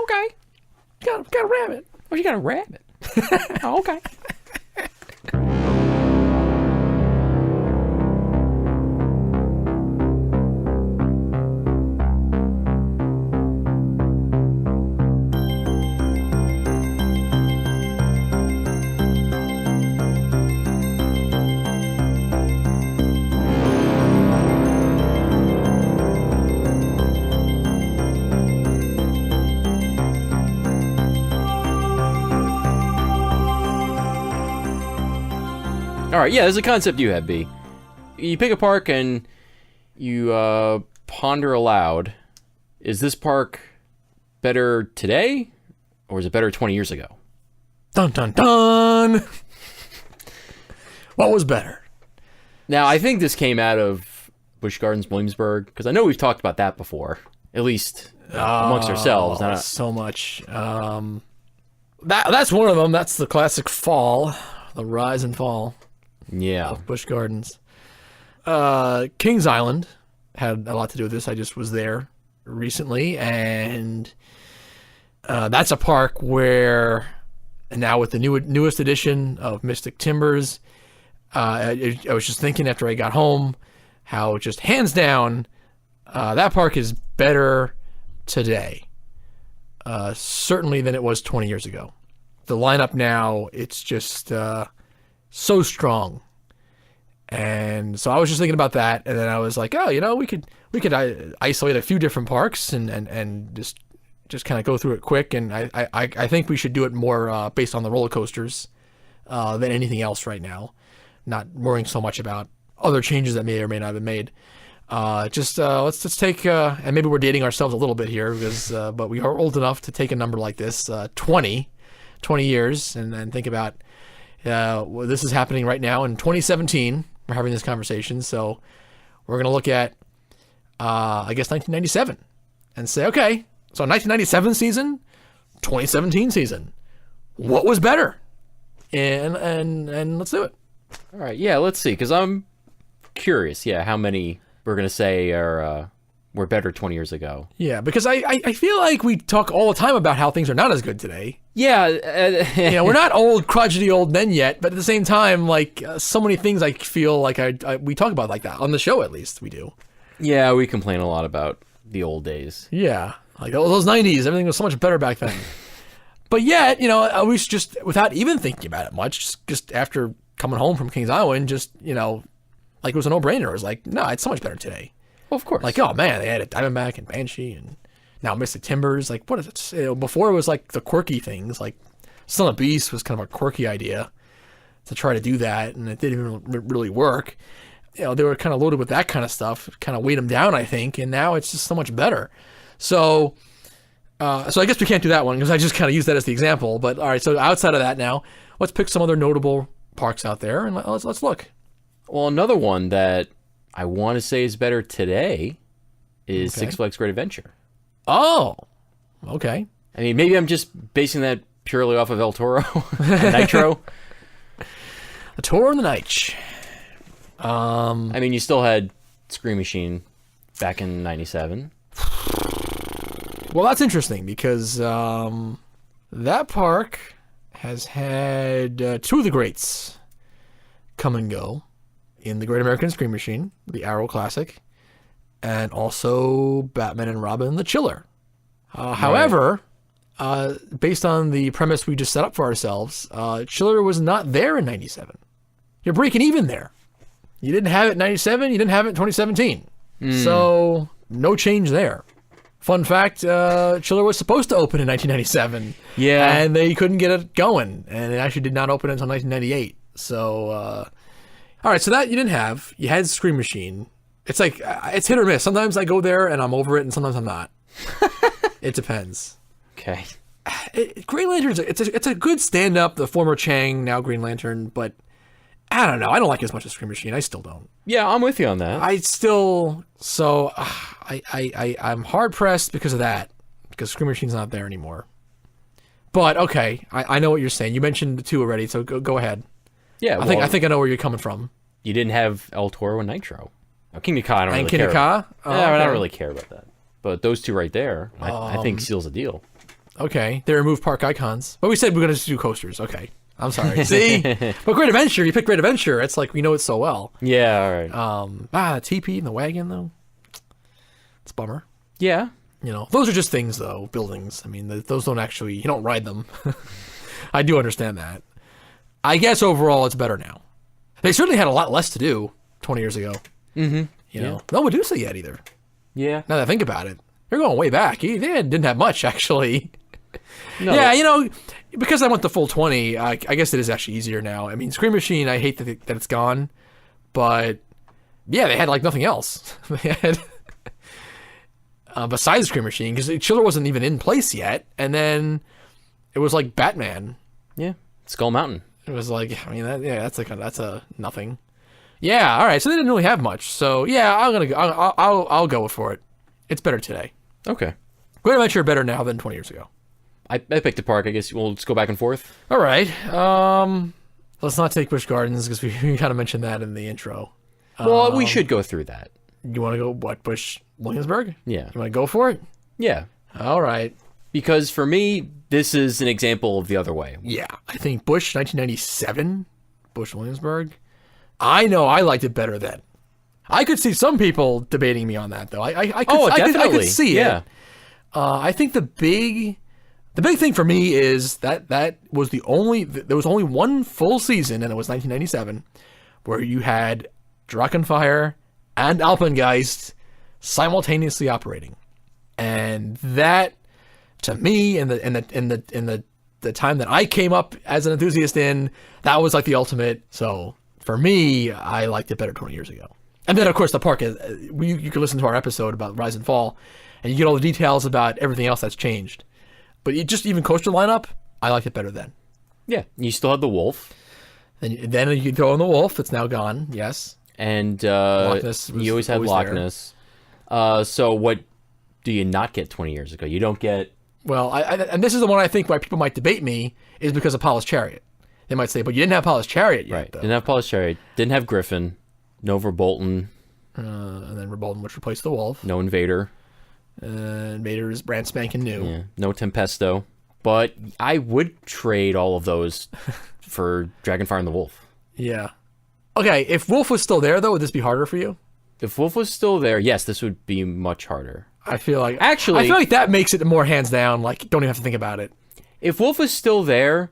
okay. Got a rabbit. Oh, you got a rabbit. Oh, okay. All right, yeah, there's a concept you have, B. You pick a park and you ponder aloud, is this park better today or is it better 20 years ago? Dun, dun, dun. What was better? Now, I think this came out of Busch Gardens Williamsburg, because I know we've talked about that before, at least amongst ourselves. So much. That's one of them. That's the classic fall, the rise and fall. Yeah. Of Busch Gardens. Kings Island had a lot to do with this. I just was there recently, and that's a park where, and now with the newest edition of Mystic Timbers, I was just thinking after I got home how just hands down that park is better today, certainly than it was 20 years ago. The lineup now, it's just so strong. And so I was just thinking about that, and then I was like, oh, we could isolate a few different parks and just kind of go through it quick. And I think we should do it more based on the roller coasters than anything else right now, not worrying so much about other changes that may or may not have been made. Let's take and maybe we're dating ourselves a little bit here because but we are old enough to take a number like this, 20 years, and then think about this is happening right now in 2017. We're having this conversation, so we're going to look at, I guess, 1997 and say, okay, so 1997 season, 2017 season, what was better? And let's do it. All right, yeah, let's see, because I'm curious, how many we're going to say were better 20 years ago. Yeah, because I feel like we talk all the time about how things are not as good today. Yeah. We're not old, crotchety old men yet, but at the same time, like, so many things I feel like we talk about like that. On the show, at least, we do. Yeah, we complain a lot about the old days. Yeah, like, those 90s, everything was so much better back then. But yet, I was just, without even thinking about it much, just after coming home from Kings Island, just, like it was a no-brainer. It was like, no, it's so much better today. Well, of course. Like, oh man, they added Diamondback and Banshee and now Mystic Timbers. Like, what is it? Before it was like the quirky things, like Son of Beast was kind of a quirky idea to try to do that, and it didn't even really work. They were kind of loaded with that kind of stuff, kind of weighed them down, I think, and now it's just so much better. So I guess we can't do that one because I just kind of used that as the example. But all right, so outside of that now, let's pick some other notable parks out there and let's look. Well, another one that I want to say is better today is Six Flags Great Adventure. Oh, okay. I mean, maybe I'm just basing that purely off of El Toro and Nitro. The Toro and the Nitro. I mean, you still had Scream Machine back in 97. Well, that's interesting because that park has had two of the greats come and go in the Great American Scream Machine, the Arrow Classic, and also Batman and Robin, the Chiller. However, based on the premise we just set up for ourselves, Chiller was not there in 97. You're breaking even there. You didn't have it in 97, you didn't have it in 2017. So, no change there. Fun fact, Chiller was supposed to open in 1997. Yeah. And they couldn't get it going, and it actually did not open until 1998. So, all right, so that you didn't have. You had Scream Machine. It's like, it's hit or miss. Sometimes I go there and I'm over it, and sometimes I'm not. It depends. Okay. Green Lantern, it's a good stand-up, the former Chang, now Green Lantern, but I don't know. I don't like it as much as Scream Machine. I still don't. Yeah, I'm with you on that. I'm hard-pressed because of that, because Scream Machine's not there anymore. But, okay, I know what you're saying. You mentioned the two already, so go ahead. Yeah, I think I know where you're coming from. You didn't have El Toro and Nitro. King of Ka, I don't really King care. Of Ka? I don't really care about that. But those two right there, I think seals the deal. Okay, they removed park icons, but we said we're gonna just do coasters. Okay, I'm sorry. See, but Great Adventure, you picked Great Adventure. It's like we know it so well. Yeah, all right. The teepee and the wagon though, it's a bummer. Yeah. You know, those are just things though, buildings. I mean, those don't actually, you don't ride them. I do understand that. I guess overall it's better now. They certainly had a lot less to do 20 years ago. Mm-hmm. You know, no Medusa yet either. Yeah. Now that I think about it, they're going way back. They didn't have much actually. No. Yeah, you know, because I went the full 20, I guess it is actually easier now. I mean, Scream Machine, I hate that it's gone, but yeah, they had like nothing else. They had besides Scream Machine, because Chiller wasn't even in place yet, and then it was like Batman. Yeah. Skull Mountain. It was like, I mean, that's a nothing. Yeah, all right. So they didn't really have much. So yeah, I'll go for it. It's better today. Okay. Great Adventure better now than 20 years ago. I picked a park. I guess we'll just go back and forth. All right. Let's not take Busch Gardens because we kind of mentioned that in the intro. Well, we should go through that. You want to go what? Busch Williamsburg? Yeah. You want to go for it? Yeah. All right. Because for me, this is an example of the other way. Yeah, I think Busch 1997, Busch Williamsburg. I know I liked it better then. I could see some people debating me on that though. I could see it. I think the big thing for me is that was there was only one full season, and it was 1997, where you had Drachenfire and Alpengeist simultaneously operating, and that to me in the time that I came up as an enthusiast in, that was like the ultimate. So for me, I liked it better 20 years ago. And then of course the park is, you can listen to our episode about Rise and Fall, and you get all the details about everything else that's changed. But even coaster lineup, I liked it better then. Yeah, you still had the Wolf. And then you throw in the Wolf, it's now gone, yes. And Loch Ness you always had Loch Ness. So what do you not get 20 years ago? You don't get... Well, and this is the one I think why people might debate me, is because of Apollo's Chariot. They might say, but you didn't have Apollo's Chariot yet, right. though. Didn't have Apollo's Chariot. Didn't have Griffin. No Verbolten. And then Verbolten, which replaced the Wolf. No Invader. Invader is brand spanking new. Yeah. No Tempesto. But I would trade all of those for Dragonfire and the Wolf. Yeah. Okay, if Wolf was still there, though, would this be harder for you? If Wolf was still there, yes, this would be much harder. I feel like that makes it more hands down. Like, don't even have to think about it. If Wolf was still there,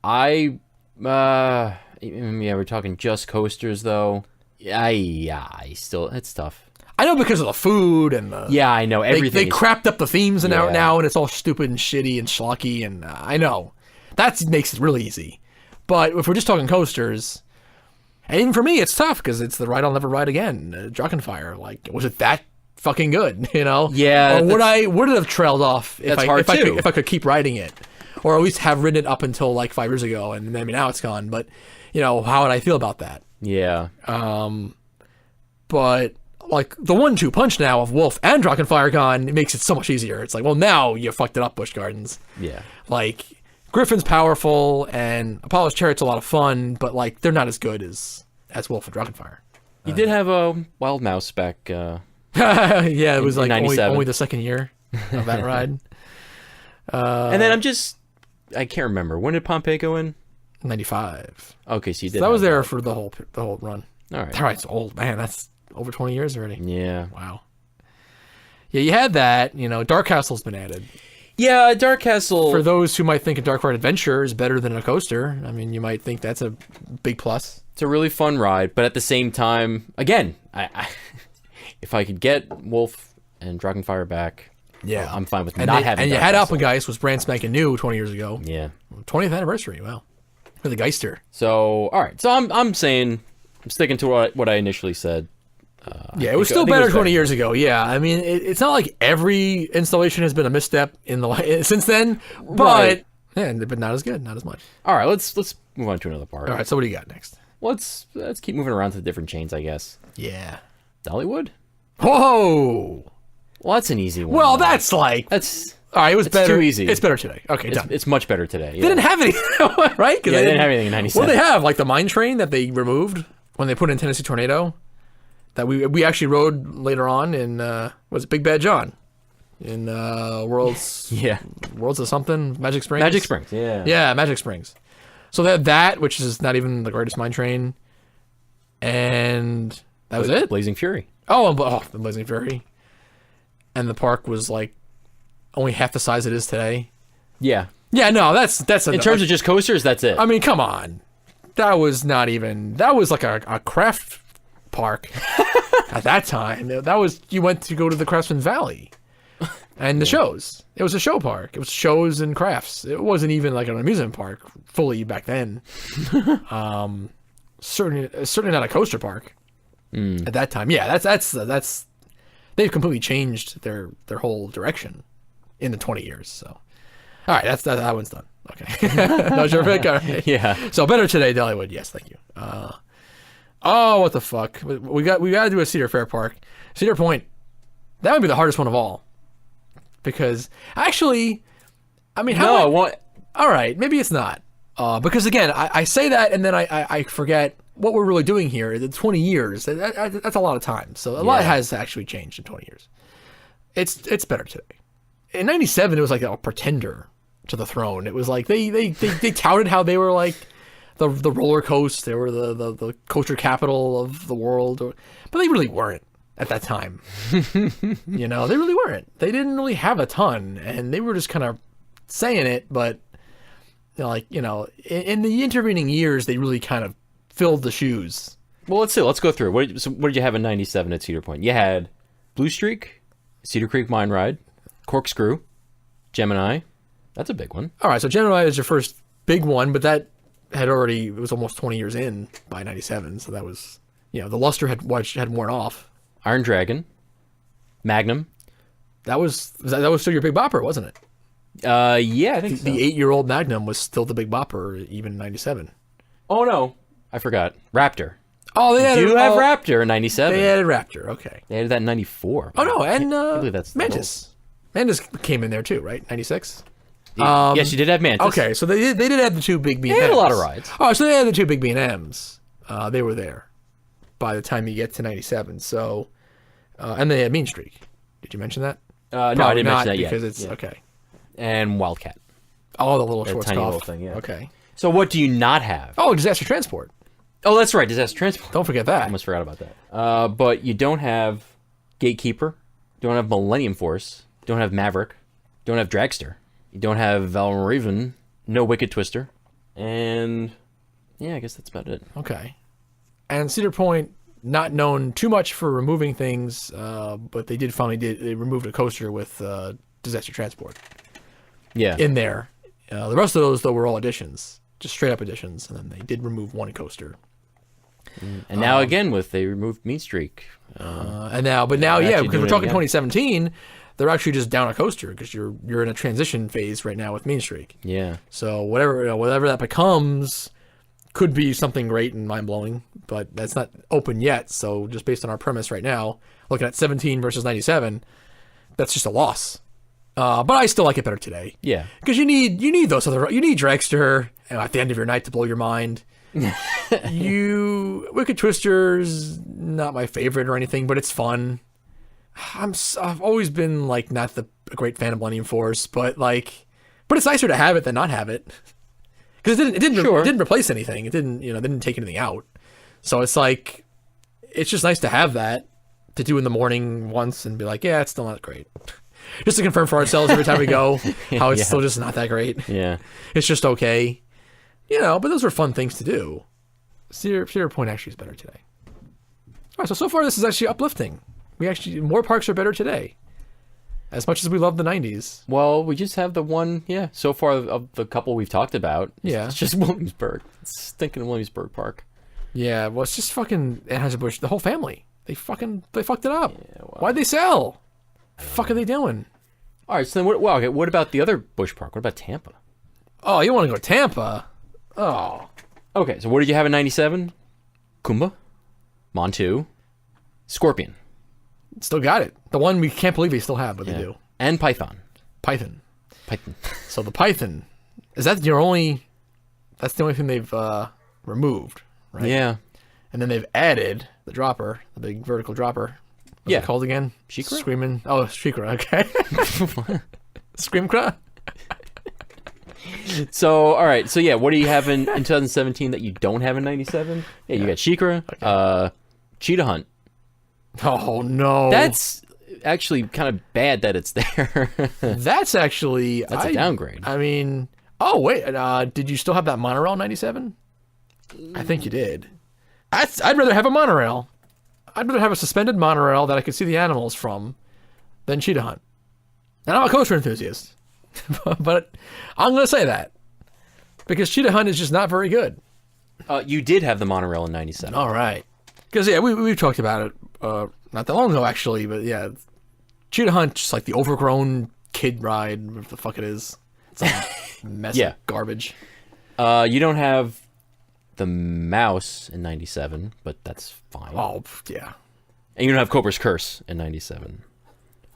yeah, we're talking just coasters though. It's tough. I know because of the food and the... Yeah, I know everything. They crapped up the themes now, and it's all stupid and shitty and schlocky, and I know that makes it really easy. But if we're just talking coasters, and even for me, it's tough because it's the ride I'll never ride again. Drachenfire, like, was it that fucking good? You know? Yeah. Or would it have trailed off if I could keep riding it, or at least have ridden it up until like 5 years ago, and maybe now it's gone. But you know, how would I feel about that? Yeah. But like the 1-2 punch now of Wolf and Drachenfire gone, it makes it so much easier. It's like, well, now you fucked it up, Busch Gardens. Yeah. Like Griffin's powerful and Apollo's Chariot's a lot of fun, but like they're not as good as Wolf and Drachenfire. You did have a Wild Mouse back. Yeah, it was like only the second year of that ride. And then I can't remember, when did Pompeii go in? 95. Okay, so you did. So that was there for the whole run. All right. That ride's old, man. That's over 20 years already. Yeah. Wow. Yeah, you had that. You know, Dark Castle's been added. Yeah, Dark Castle. For those who might think a Dark Ride Adventure is better than a coaster, I mean, you might think that's a big plus. It's a really fun ride, but at the same time, again, I if I could get Wolf and Dragonfire back, yeah, I'm fine with not having. And you Dark had Castle. Alpengeist was brand spanking new 20 years ago. Yeah. 20th anniversary. Wow. For the Geister. So all right, so I'm sticking to what I initially said. Yeah, it was still better 20 years ago. Yeah, I mean, it's not like every installation has been a misstep since then, but but not as good, not as much. All right, let's move on to another part. All right, so what do you got next? Let's keep moving around to the different chains, I guess. Yeah. Dollywood? Whoa! Well, that's an easy one. Well, though. that's like... That's... All right, it was better. Too easy. It's better today. Okay, done. It's much better today. Yeah. They didn't have anything, right? Yeah, they didn't have anything in 97. What did they have? Like the mine train that they removed when they put in Tennessee Tornado? That we actually rode later on in, was it Big Bad John? in Worlds Yeah. Worlds of something, Magic Springs. Magic Springs. Yeah. Yeah, Magic Springs. So they had that, which is not even the greatest mine train, and that was it. Blazing Fury. The Blazing Fury, and the park was like only half the size it is today. Yeah. Yeah, no, that's In terms of just coasters, that's it. I mean, come on, that was not even. That was like a craft park at that time. That was you went to go to the Craftsman Valley. And the shows. It was a show park. It was shows and crafts. It wasn't even like an amusement park fully back then. Certainly not a coaster park at that time. Yeah, that's they've completely changed their whole direction in the 20 years. So, all right, that one's done. Okay, that was your pick. All right. Yeah. So better today, Dollywood. Yes, thank you. Oh, what the fuck? We got to do a Cedar Fair park. Cedar Point. That would be the hardest one of all. Because actually, I mean, all right, maybe it's not. Because again, I say that and then I forget what we're really doing here. The 20 years, that's a lot of time. So a lot has actually changed in 20 years. It's better today. In '97, it was like a pretender to the throne. It was like they touted how they were like the roller coaster. They were the coaster capital of the world, but they really weren't. At that time, they really weren't. They didn't really have a ton, and they were just kind of saying it. But in the intervening years, they really kind of filled the shoes. Well, let's see. Let's go through. What did you have in '97 at Cedar Point? You had Blue Streak, Cedar Creek Mine Ride, Corkscrew, Gemini. That's a big one. All right, so Gemini is your first big one, but that it was almost 20 years in by '97, so that was the luster had worn off. Iron Dragon, Magnum. That was still your Big Bopper, wasn't it? Yeah, I think so. The 8-year-old Magnum was still the Big Bopper, even in '97. Oh no, I forgot. Raptor. Oh, they do have Raptor in '97. They added Raptor. Okay. They added that in '94. Oh no, and I believe that's Mantis. Mantis came in there too, right? '96. Yes, you did have Mantis. Okay, so they did add the two big B&Ms. They had a lot of rides. Oh, so they had the two big B&Ms. They were there by the time you get to '97. So, and they had Mean Streak. Did you mention that? No, I didn't mention that yet. Because it's okay. And Wildcat. Oh, the little short tiny stuff. little thing. Yeah. Okay. So what do you not have? Oh, Disaster Transport. Oh, that's right, Disaster Transport. Don't forget that. I almost forgot about that. But you don't have Gatekeeper. Don't have Millennium Force. Don't have Maverick. Don't have Dragster. You don't have Valraven. No Wicked Twister. And yeah, I guess that's about it. Okay. And Cedar Point, not known too much for removing things, but they they removed a coaster with Disaster Transport. Yeah. In there. The rest of those, though, were all additions. Just straight up additions. And then they did remove one coaster. And now again, they removed Mean Streak. But now, because we're talking 2017, they're actually just down a coaster because you're in a transition phase right now with Mean Streak. Yeah. So whatever that becomes could be something great and mind blowing, but that's not open yet. So just based on our premise right now, looking at 17 versus 97, that's just a loss. But I still like it better today. Yeah. Because you need those you need Dragster at the end of your night to blow your mind. Wicked Twister's not my favorite or anything, but it's fun. I've always been like not a great fan of Millennium Force, but it's nicer to have it than not have it. Because it didn't replace anything. It didn't take anything out. So it's like, it's just nice to have that to do in the morning once and be like, yeah, it's still not great. Just to confirm for ourselves every time we go how it's still just not that great. Yeah. It's just okay. But those are fun things to do. Cedar Point actually is better today. All right, so far this is actually uplifting. More parks are better today. As much as we love the 90s. Well, we just have the one, so far of the couple we've talked about. It's just Williamsburg. It's stinking Williamsburg Park. Yeah, well, it's just fucking Anheuser-Busch, the whole family. They fucked it up. Yeah, well, why'd they sell? The fuck are they doing? All right, so then what about the other Busch Park? What about Tampa? Oh, you want to go to Tampa? Oh. Okay, so what did you have in 97? Kumba, Montu, Scorpion. Still got it. The one we can't believe they still have, but they do. And Python. So the Python, is that that's the only thing they've removed, right? Yeah. And then they've added the dropper, the big vertical dropper. What's it called again? She-Cra? Screaming. Oh, She-Cra. Okay. Scream-Cra? So, all right. So, yeah, what do you have in 2017 that you don't have in 97? Yeah, you got She-Cra, Cheetah Hunt. Oh, no. That's actually kind of bad that it's there. That's actually... That's a downgrade. I mean... Oh, wait. Did you still have that monorail in 97? I think you did. I'd rather have a monorail. I'd rather have a suspended monorail that I could see the animals from than Cheetah Hunt. And I'm a coaster enthusiast. But I'm going to say that. Because Cheetah Hunt is just not very good. You did have the monorail in 97. All right. Because, yeah, we've talked about it not that long ago, actually. But, yeah, Cheetah Hunt, just like the overgrown kid ride, whatever the fuck it is. It's a mess of garbage. You don't have the mouse in 97, but that's fine. Oh, yeah. And you don't have Cobra's Curse in 97.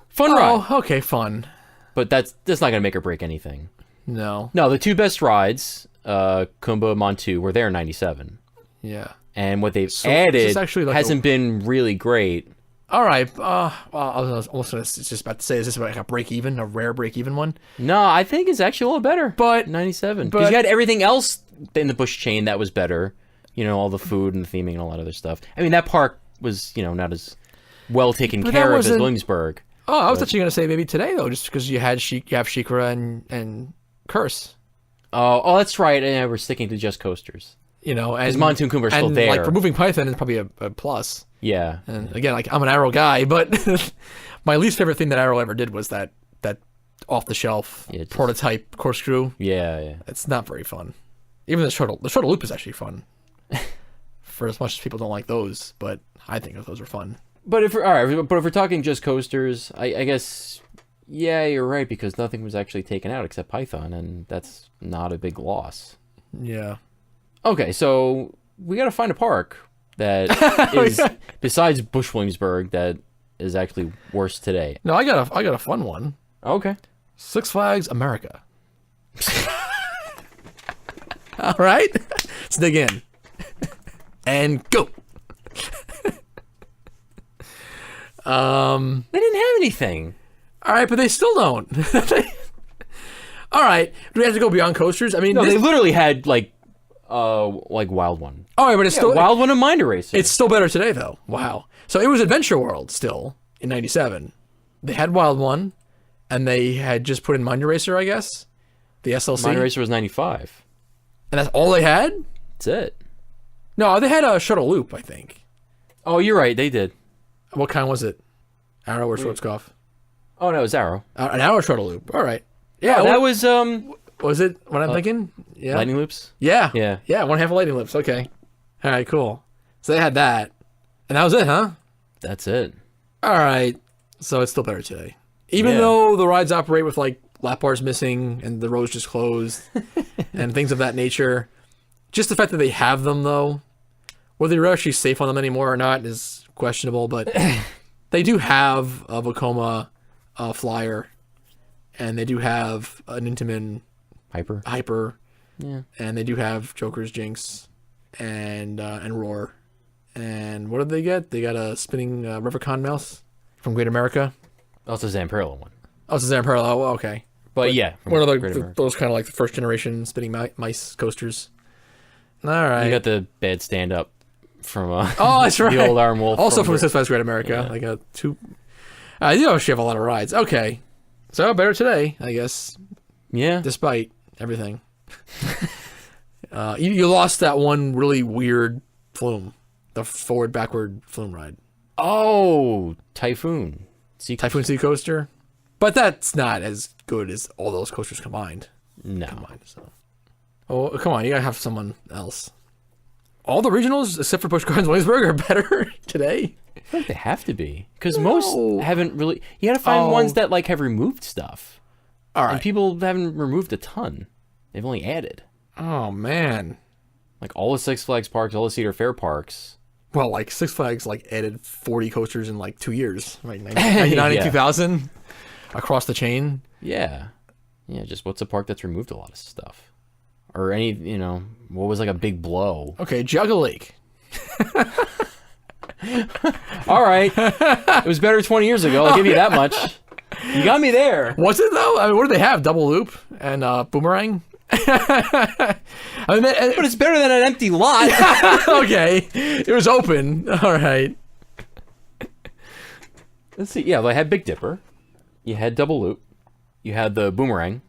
Fun ride. Oh, okay, fun. But that's not going to make or break anything. No. No, the two best rides, Kumba and Montu, were there in 97. Yeah. And what they've added actually hasn't been really great. All right. Well, I was also just about to say, is this like a break-even, a rare break-even one? No, I think it's actually a little better. But 97. Because you had everything else in the Busch chain that was better. You know, all the food and the theming and all that other stuff. I mean, that park was, not as well taken care of as Williamsburg. Oh, I was actually going to say maybe today, though, just because you have She-Cra and Curse. Oh, that's right. And we're sticking to just coasters. And Montu and Kumba are still there. Like, removing Python is probably a plus. Yeah. And again, like, I'm an Arrow guy, but my least favorite thing that Arrow ever did was that off-the-shelf prototype corkscrew. Yeah. It's not very fun. Even the shuttle loop is actually fun. For as much as people don't like those, but I think those are fun. But if we're talking just coasters, I guess, yeah, you're right, because nothing was actually taken out except Python, and that's not a big loss. Yeah. Okay, so we got to find a park that is besides Busch Williamsburg that is actually worse today. No, I got a fun one. Okay. Six Flags America. All right, let's dig in and go. They didn't have anything. All right, but they still don't. All right, do we have to go beyond coasters? I mean, no, they literally had like Wild One. All right, but it's still Wild One and Mind Eraser. It's still better today, though. Wow. So it was Adventure World still in '97. They had Wild One, and they had just put in Mind Eraser, I guess. The SLC. Mind Eraser was 95. And that's all they had? That's it. No, they had a Shuttle Loop, I think. Oh, you're right. They did. What kind was it? Arrow or Schwarzkopf? Oh, no, it was Arrow. An Arrow Shuttle Loop. All right. Yeah, that was Was it what I'm thinking? Yeah. Lightning Loops? Yeah. Yeah. Yeah, one half of Lightning Loops. Okay. All right, cool. So they had that. And that was it, huh? That's it. All right. So it's still better today. Even though the rides operate with like lap bars missing and the roads just closed and things of that nature. Just the fact that they have them, though, whether you're actually safe on them anymore or not is questionable, but they do have a Vekoma Flyer, and they do have an Intamin Hyper, yeah, and they do have Joker's Jinx and Roar. And what did they get? They got a spinning Revercon mouse from Great America. Oh, it's a Zamperla one. Oh, it's a Zamperla. Oh, okay. But yeah, one of those kind of like the first generation spinning mice coasters. All right. You got the bad stand up from oh, that's right. the old Iron Wolf. Also from Six Flags Great America. Yeah. Like a two. You actually have a lot of rides. Okay. So better today, I guess. Yeah. Despite everything. You lost that one really weird flume. The forward-backward flume ride. Oh, Typhoon. Typhoon Sea Coaster. But that's not as good as all those coasters combined. No. Oh, come on. You gotta have someone else. All the regionals, except for Busch Gardens Williamsburg, are better today. I feel like they have to be. Because most haven't really... You gotta find ones that like have removed stuff. All right. And people haven't removed a ton. They've only added. Oh, man. Like all the Six Flags parks, all the Cedar Fair parks. Well, like Six Flags like added 40 coasters in like 2 years. Like 99 and 2000 across the chain. Yeah. Yeah, just what's a park that's removed a lot of stuff? Or any, what was like a big blow? Okay, Juggle Lake. All right. It was better 20 years ago. I'll give you that much. You got me there. Was it though? I mean, what do they have? Double loop and boomerang? I mean, But it's better than an empty lot. okay, it was open. All right. Let's see. Yeah, they had Big Dipper. You had Double Loop. You had the Boomerang.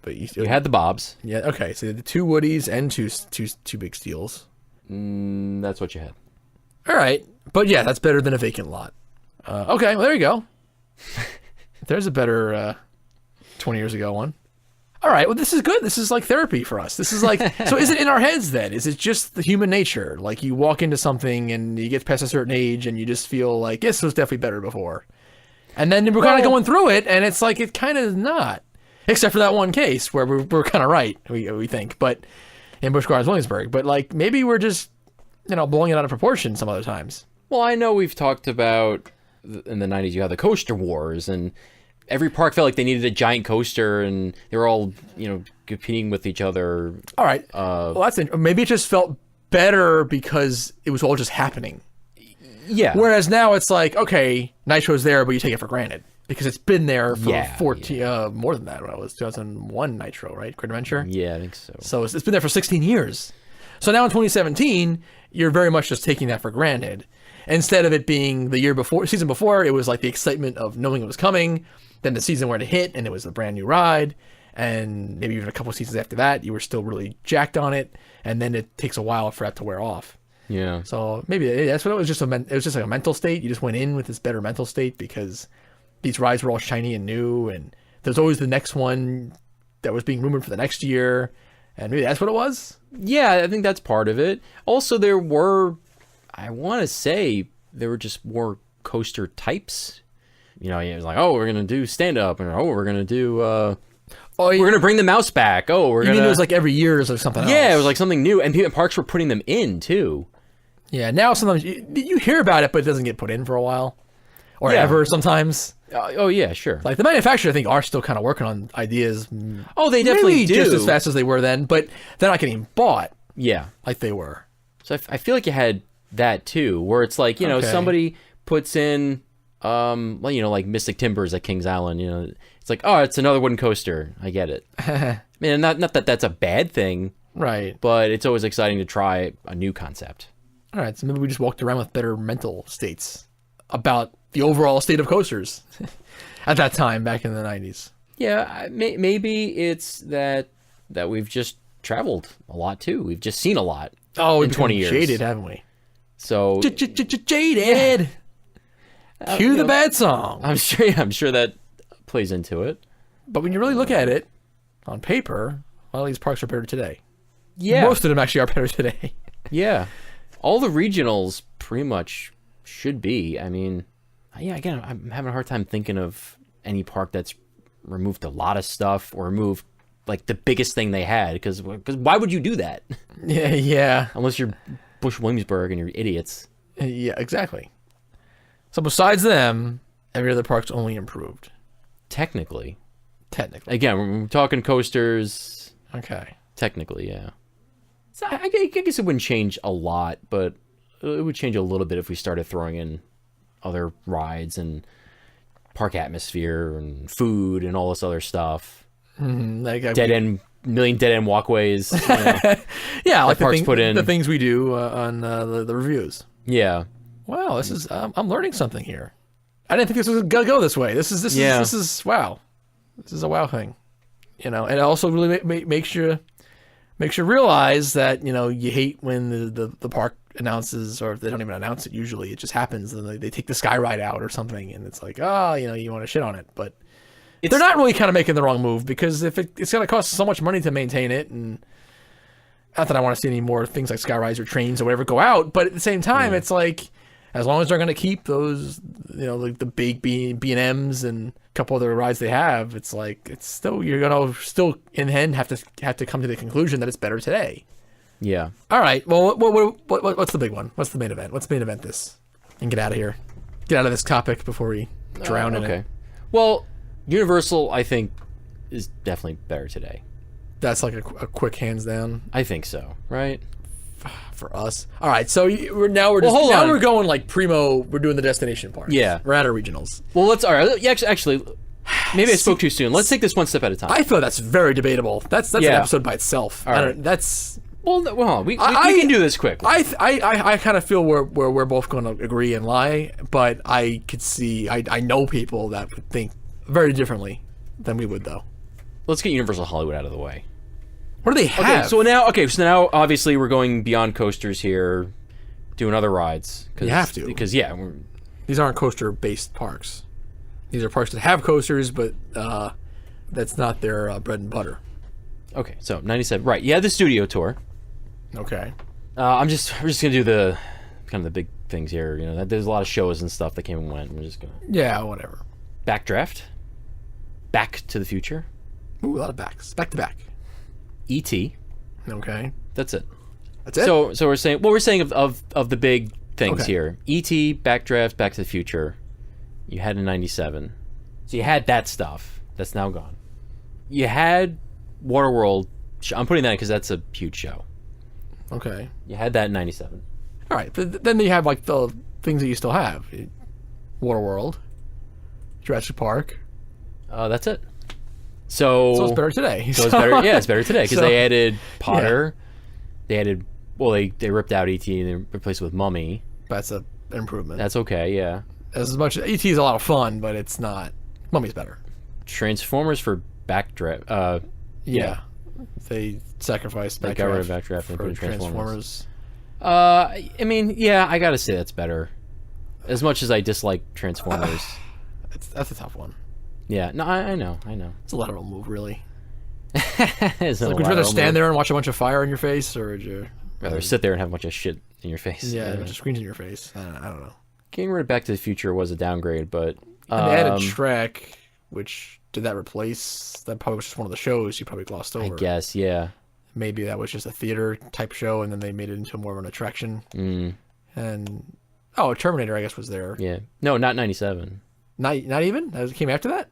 But You had the Bobs. yeah. Okay, so the 2 Woodies and two big steels. That's what you had. All right, but yeah, that's better than a vacant lot. Okay, well there you go. There's a better 20 years ago one. All right, well this is good. This is like therapy for us. This is like, so is it in our heads then? Is it just the human nature? Like you walk into something and you get past a certain age and you just feel like, yes, it was definitely better before. And then we're kind of going through it and it's like, it kind of not. Except for that one case where we're kind of right, we think, but in Busch Gardens Williamsburg. But like maybe we're just, blowing it out of proportion some other times. Well, I know we've talked about in the 90s you had the coaster wars, and every park felt like they needed a giant coaster, and they were all, competing with each other. All right. Well, maybe it just felt better because it was all just happening. Yeah. Whereas now it's like, okay, Nitro's there, but you take it for granted because it's been there for 14, more than that. When it was 2001 Nitro, right? Crit Adventure. Yeah, I think so. So it's been there for 16 years. So now in 2017, you're very much just taking that for granted. Instead of it being the season before, it was like the excitement of knowing it was coming. Then the season where it hit and it was a brand new ride. And maybe even a couple seasons after that, you were still really jacked on it. And then it takes a while for that to wear off. Yeah. So maybe that's what it was. It was just like a mental state. You just went in with this better mental state because these rides were all shiny and new. And there's always the next one that was being rumored for the next year. And maybe that's what it was? Yeah, I think that's part of it. Also, there were, I want to say, there were just more coaster types. It was like, oh, we're going to do stand-up. And, oh, we're going to do, we're going to bring the mouse back. Oh, we're going to... it was like every year or something else? Yeah, it was like something new. And parks were putting them in, too. Yeah, now sometimes you hear about it, but it doesn't get put in for a while. Or ever sometimes. Oh, yeah, sure. Like the manufacturers, I think, are still kind of working on ideas. Oh, they definitely do. Just as fast as they were then, but they're not getting bought. Yeah. Like they were. So I feel like you had that too, where it's like, somebody puts in, like Mystic Timbers at Kings Island, it's like, oh, it's another wooden coaster. I get it. Man, not that that's a bad thing. Right. But it's always exciting to try a new concept. All right. So maybe we just walked around with better mental states about the overall state of coasters at that time back in the 90s. Yeah, maybe it's that we've just traveled a lot too. We've just seen a lot. Oh, in 20 years. Jaded, haven't we? So jaded. Cue the bad song. I'm sure that plays into it. But when you really look at it on paper, a lot of these parks are better today. Yeah, most of them actually are better today. Yeah, all the regionals pretty much should be. I mean, again, I'm having a hard time thinking of any park that's removed a lot of stuff or removed like the biggest thing they had, because why would you do that? Yeah. Unless you're Busch Williamsburg and you're idiots. Yeah, exactly. So besides them, every other park's only improved. Technically. Again, we're talking coasters. Okay. Technically, yeah. So I guess it wouldn't change a lot, but it would change a little bit if we started throwing in other rides and park atmosphere and food and all this other stuff. Mm-hmm. Million dead end walkways. Yeah, like parks put in the things we do on the reviews. Yeah. Wow, this is I'm learning something here. I didn't think this was gonna go this way. This is wow. This is a wow thing, and it also really makes you realize that you hate when the park announces, or they don't even announce it. Usually, it just happens, and they take the sky ride out or something, and it's like, you want to shit on it, but they're not really kind of making the wrong move, because if it's going to cost so much money to maintain it, and not that I want to see any more things like sky rides or trains or whatever go out, but at the same time, it's like, as long as they're going to keep those, like the big B&Ms and a couple other rides they have, it's like, it's still, you're going to still in the end have to come to the conclusion that it's better today. Yeah. All right. Well, what's the big one? What's the main event? Let's main event this and get out of here. Get out of this topic before we drown in it. Okay. Well, Universal, I think, is definitely better today. That's like a quick hands down. I think so, right? for us. All right, so we're going like primo. We're doing the destination part. Yeah, we're at our regionals. Well, all right. Yeah, actually, maybe I spoke too soon. Let's take this one step at a time. I feel that's very debatable. That's an episode by itself. All right. That's well, we can do this quickly. I kind of feel we're both going to agree and lie, but I could see I know people that would think very differently than we would, though. Let's get Universal Hollywood out of the way. What do they have? So now obviously we're going beyond coasters here, doing other rides. You have to. Because, these aren't coaster-based parks. These are parks that have coasters, but that's not their bread and butter. Okay, so 97. Right, you had the studio tour. Okay. We're just going to do the kind of the big things here. You know, there's a lot of shows and stuff that came and went. We're just going to... Yeah, whatever. Backdraft. Back to the Future. Ooh, a lot of backs. Back to back. E.T. Okay. That's it. That's it? So we're saying of the big things here. E.T., Backdraft, Back to the Future. You had in 97. So you had that stuff. That's now gone. You had Waterworld. I'm putting that in because that's a huge show. Okay. You had that in 97. All right. But then you have like the things that you still have. Waterworld. Jurassic Park. That's it. So it's better today. So it's better. Yeah, it's better today because they added Potter. Yeah. They added. Well, they ripped out E.T. and they replaced it with Mummy. That's an improvement. That's okay. Yeah. As much E.T. is a lot of fun, but it's not. Mummy's better. Transformers for Backdraft. Yeah. They sacrificed Backdraft. They got rid of Backdraft and put in Transformers. I mean, yeah, I gotta say that's better. As much as I dislike Transformers, that's a tough one. Yeah, no, I know. It's a lateral move, really. Would you rather stand there and watch a bunch of fire in your face, or would you rather sit there and have a bunch of shit in your face? Yeah, a bunch of screens in your face. I don't know. Getting rid of Back to the Future was a downgrade, but and they added Shrek, which did that replace? That probably was just one of the shows you probably glossed over. I guess, yeah. Maybe that was just a theater type show, and then they made it into more of an attraction. And Terminator, I guess, was there. Yeah, no, not 97. Not even? That came after that?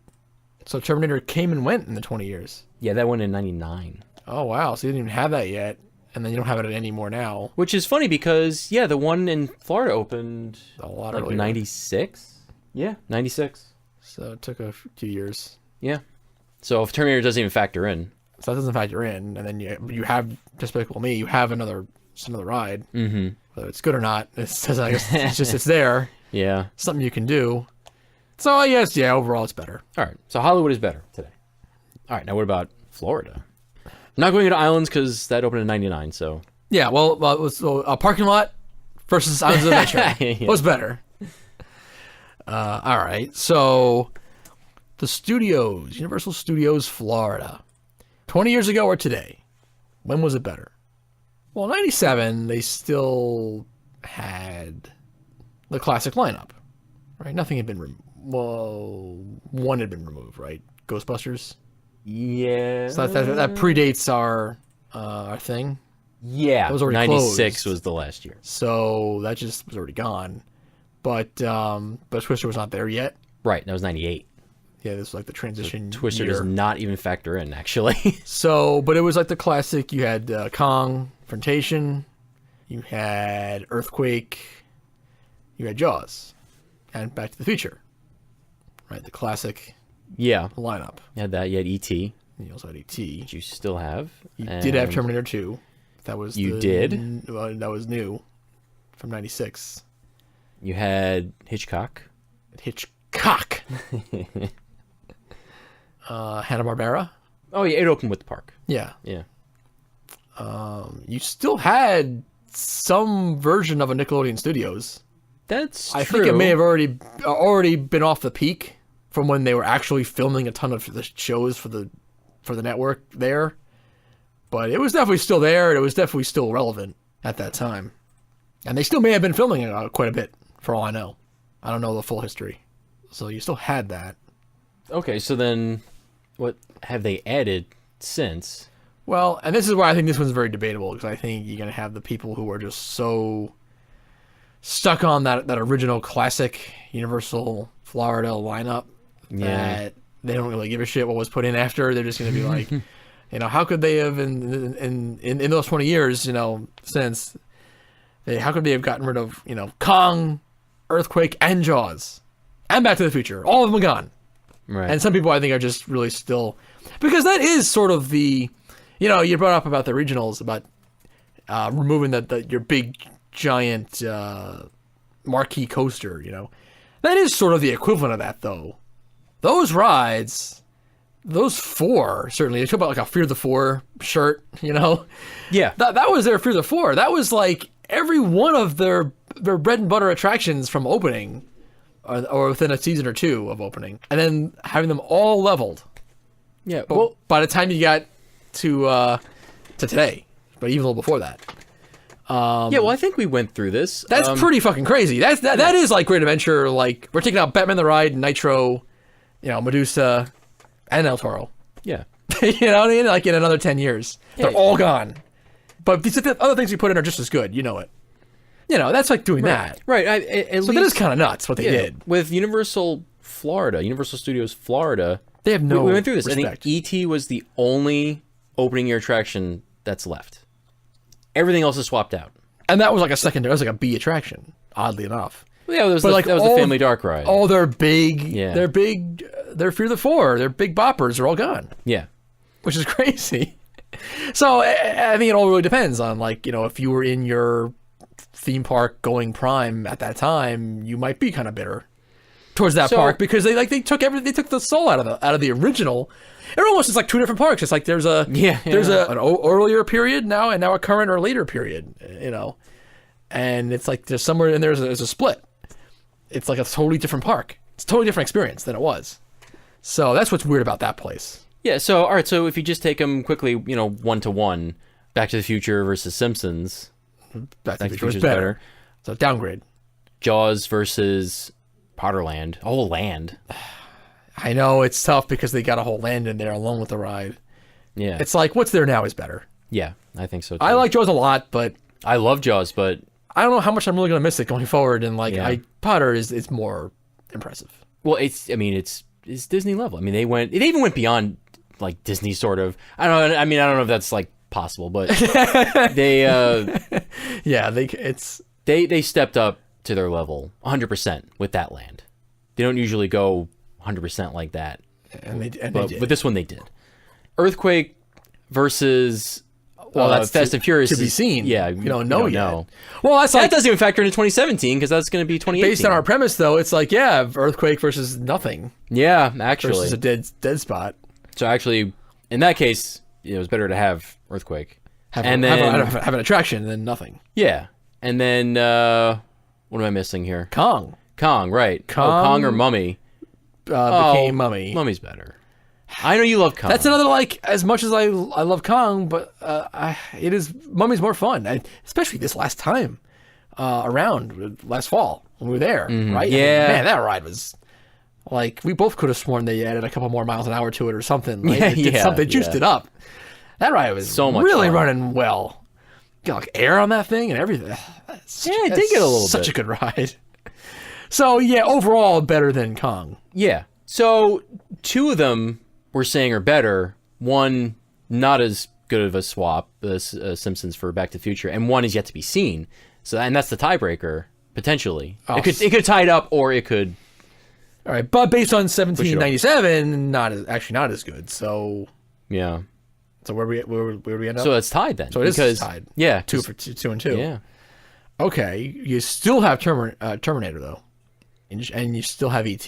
So Terminator came and went in the 20 years. Yeah, that went in 99. Oh, wow. So you didn't even have that yet. And then you don't have it anymore now. Which is funny because, yeah, the one in Florida opened a lot like earlier. 96? Yeah, 96. So it took a few years. Yeah. So if Terminator doesn't even factor in. So that doesn't factor in. And then you have Despicable Me. You have another ride. Mm-hmm. Whether it's good or not, I guess it's there. Yeah. Something you can do. So I guess, overall it's better. All right. So Hollywood is better today. All right. Now what about Florida? I'm not going into Islands because that opened in 99, so. Yeah, well so a parking lot versus Islands of Adventure. Yeah. What's better? All right. So the studios, Universal Studios Florida. 20 years ago or today, when was it better? Well, 97, they still had the classic lineup, right? Nothing had been one had been removed, right? Ghostbusters. Yeah. So that predates our thing. Yeah. That was already 96 closed. was the last year. So that just was already gone. But Twister was not there yet. Right. That was 98. Yeah, this was like the transition. So Twister year. does not even factor in, actually. But it was like the classic. You had Kong, Confrontation. You had Earthquake. You had Jaws. And Back to the Future. Right, the classic lineup. You had that. You had E.T. You also had E.T. Which you still have. You did have Terminator 2. That was that was new from 96. You had Hitchcock. Hanna-Barbera. Oh, yeah, it opened with the park. Yeah. Yeah. You still had some version of a Nickelodeon Studios. That's true. I think it may have already been off the peak from when they were actually filming a ton of the shows for the network there. But it was definitely still there, and it was definitely still relevant at that time. And they still may have been filming it quite a bit, for all I know. I don't know the full history. So you still had that. Okay, so then what have they added since? Well, and this is where I think this one's very debatable, because I think you're going to have the people who are just so stuck on that original classic Universal Florida lineup that they don't really give a shit what was put in after. They're just going to be like, How could they have in those 20 years, since how could they have gotten rid of, Kong, Earthquake, and Jaws, and Back to the Future? All of them are gone. Right. And some people I think are just really still, because that is sort of the, you brought up about the regionals, about removing your big giant marquee coaster. That is sort of the equivalent of that, though. Those rides, those four, certainly, they talk about like a Fear the Four shirt, Yeah. That was their Fear the Four. That was like every one of their bread and butter attractions from opening, or within a season or two of opening, and then having them all leveled. Yeah. But Well, by the time you got to today, but even a little before that. yeah. Well, I think we went through this. That's pretty fucking crazy. That is like Great Adventure. Like, we're taking out Batman the Ride, Nitro, Medusa, and El Toro. Yeah. You know what I mean? Like, in another 10 years. Yeah. They're all gone. But these other things you put in are just as good. You know it. That's like doing that. Right. At So least, that is kind of nuts what they did. With Universal Studios Florida. They have no We went through this. respect. I think E.T. was the only opening year attraction that's left. Everything else is swapped out. And that was like a secondary. That was like a B attraction, oddly enough. Yeah, that was But like the all- Family Dark ride. All their big, Yeah. their Fear the Four, their big boppers are all gone, Yeah. which is crazy. So I think it all really depends on, like, if you were in your theme park going prime at that time, you might be kind of bitter towards that So- park, because they took the soul out of the original. It almost is like two different parks. It's like there's an earlier period now, and now a current or later period, and it's like there's somewhere in there's a split. It's like a totally different park. It's a totally different experience than it was. So that's what's weird about that place. Yeah, so, all right, so if you just take them quickly, 1-to-1, Back to the Future versus Simpsons. Back to the Future Future's was better. So downgrade. Jaws versus Potterland. A whole land. I know it's tough because they got a whole land in there along with the ride. Yeah. It's like what's there now is better. Yeah, I think so, too. I like Jaws a lot, but I love Jaws, but... I don't know how much I'm really going to miss it going forward. And like, Yeah. Potter is more impressive. Well, it's Disney level. I mean, they even went beyond, like, Disney sort of. I don't know if that's, like, possible, but they Yeah, they stepped up to their level 100% with that land. They don't usually go 100% like that. and they But did. with this one, they did. Earthquake versus That's Fast and Furious to be is- seen. Yeah, you don't know yet. know. Well, that's That like doesn't even factor into 2017 because that's going to be 2018. based on our premise, though. It's like, yeah, Earthquake versus nothing yeah, actually. versus a dead spot. So actually, in that case, it was better to have Earthquake. Have and have an attraction than nothing. Yeah, and then what am I missing here? Kong Kong, right? Kong or Mummy? became Mummy. Mummy's better. I know you love Kong. That's another, like, as much as I love Kong, but Mummy's more fun, especially this last time around last fall when we were there, right? Yeah. Man, that ride was like, we both could have sworn they added a couple more miles an hour to it or something. Like, Yeah, they did yeah, something, juiced yeah. it up. That ride was So much really fun. running well. Got like air on that thing and everything. it did get a little such bit. a good ride. So yeah, overall better than Kong. Yeah. So two of them we're saying are better. One not as good of a swap as Simpsons for Back to the Future, and one is yet to be seen. So and that's the tiebreaker potentially. Oh, It could tie it up, or it could. All right, but based on 1797, not as good. So Yeah. where we end up? So it's tied then. So it is because, tied. Yeah. two and two. Yeah. Okay, you still have Terminator though, and you still have ET.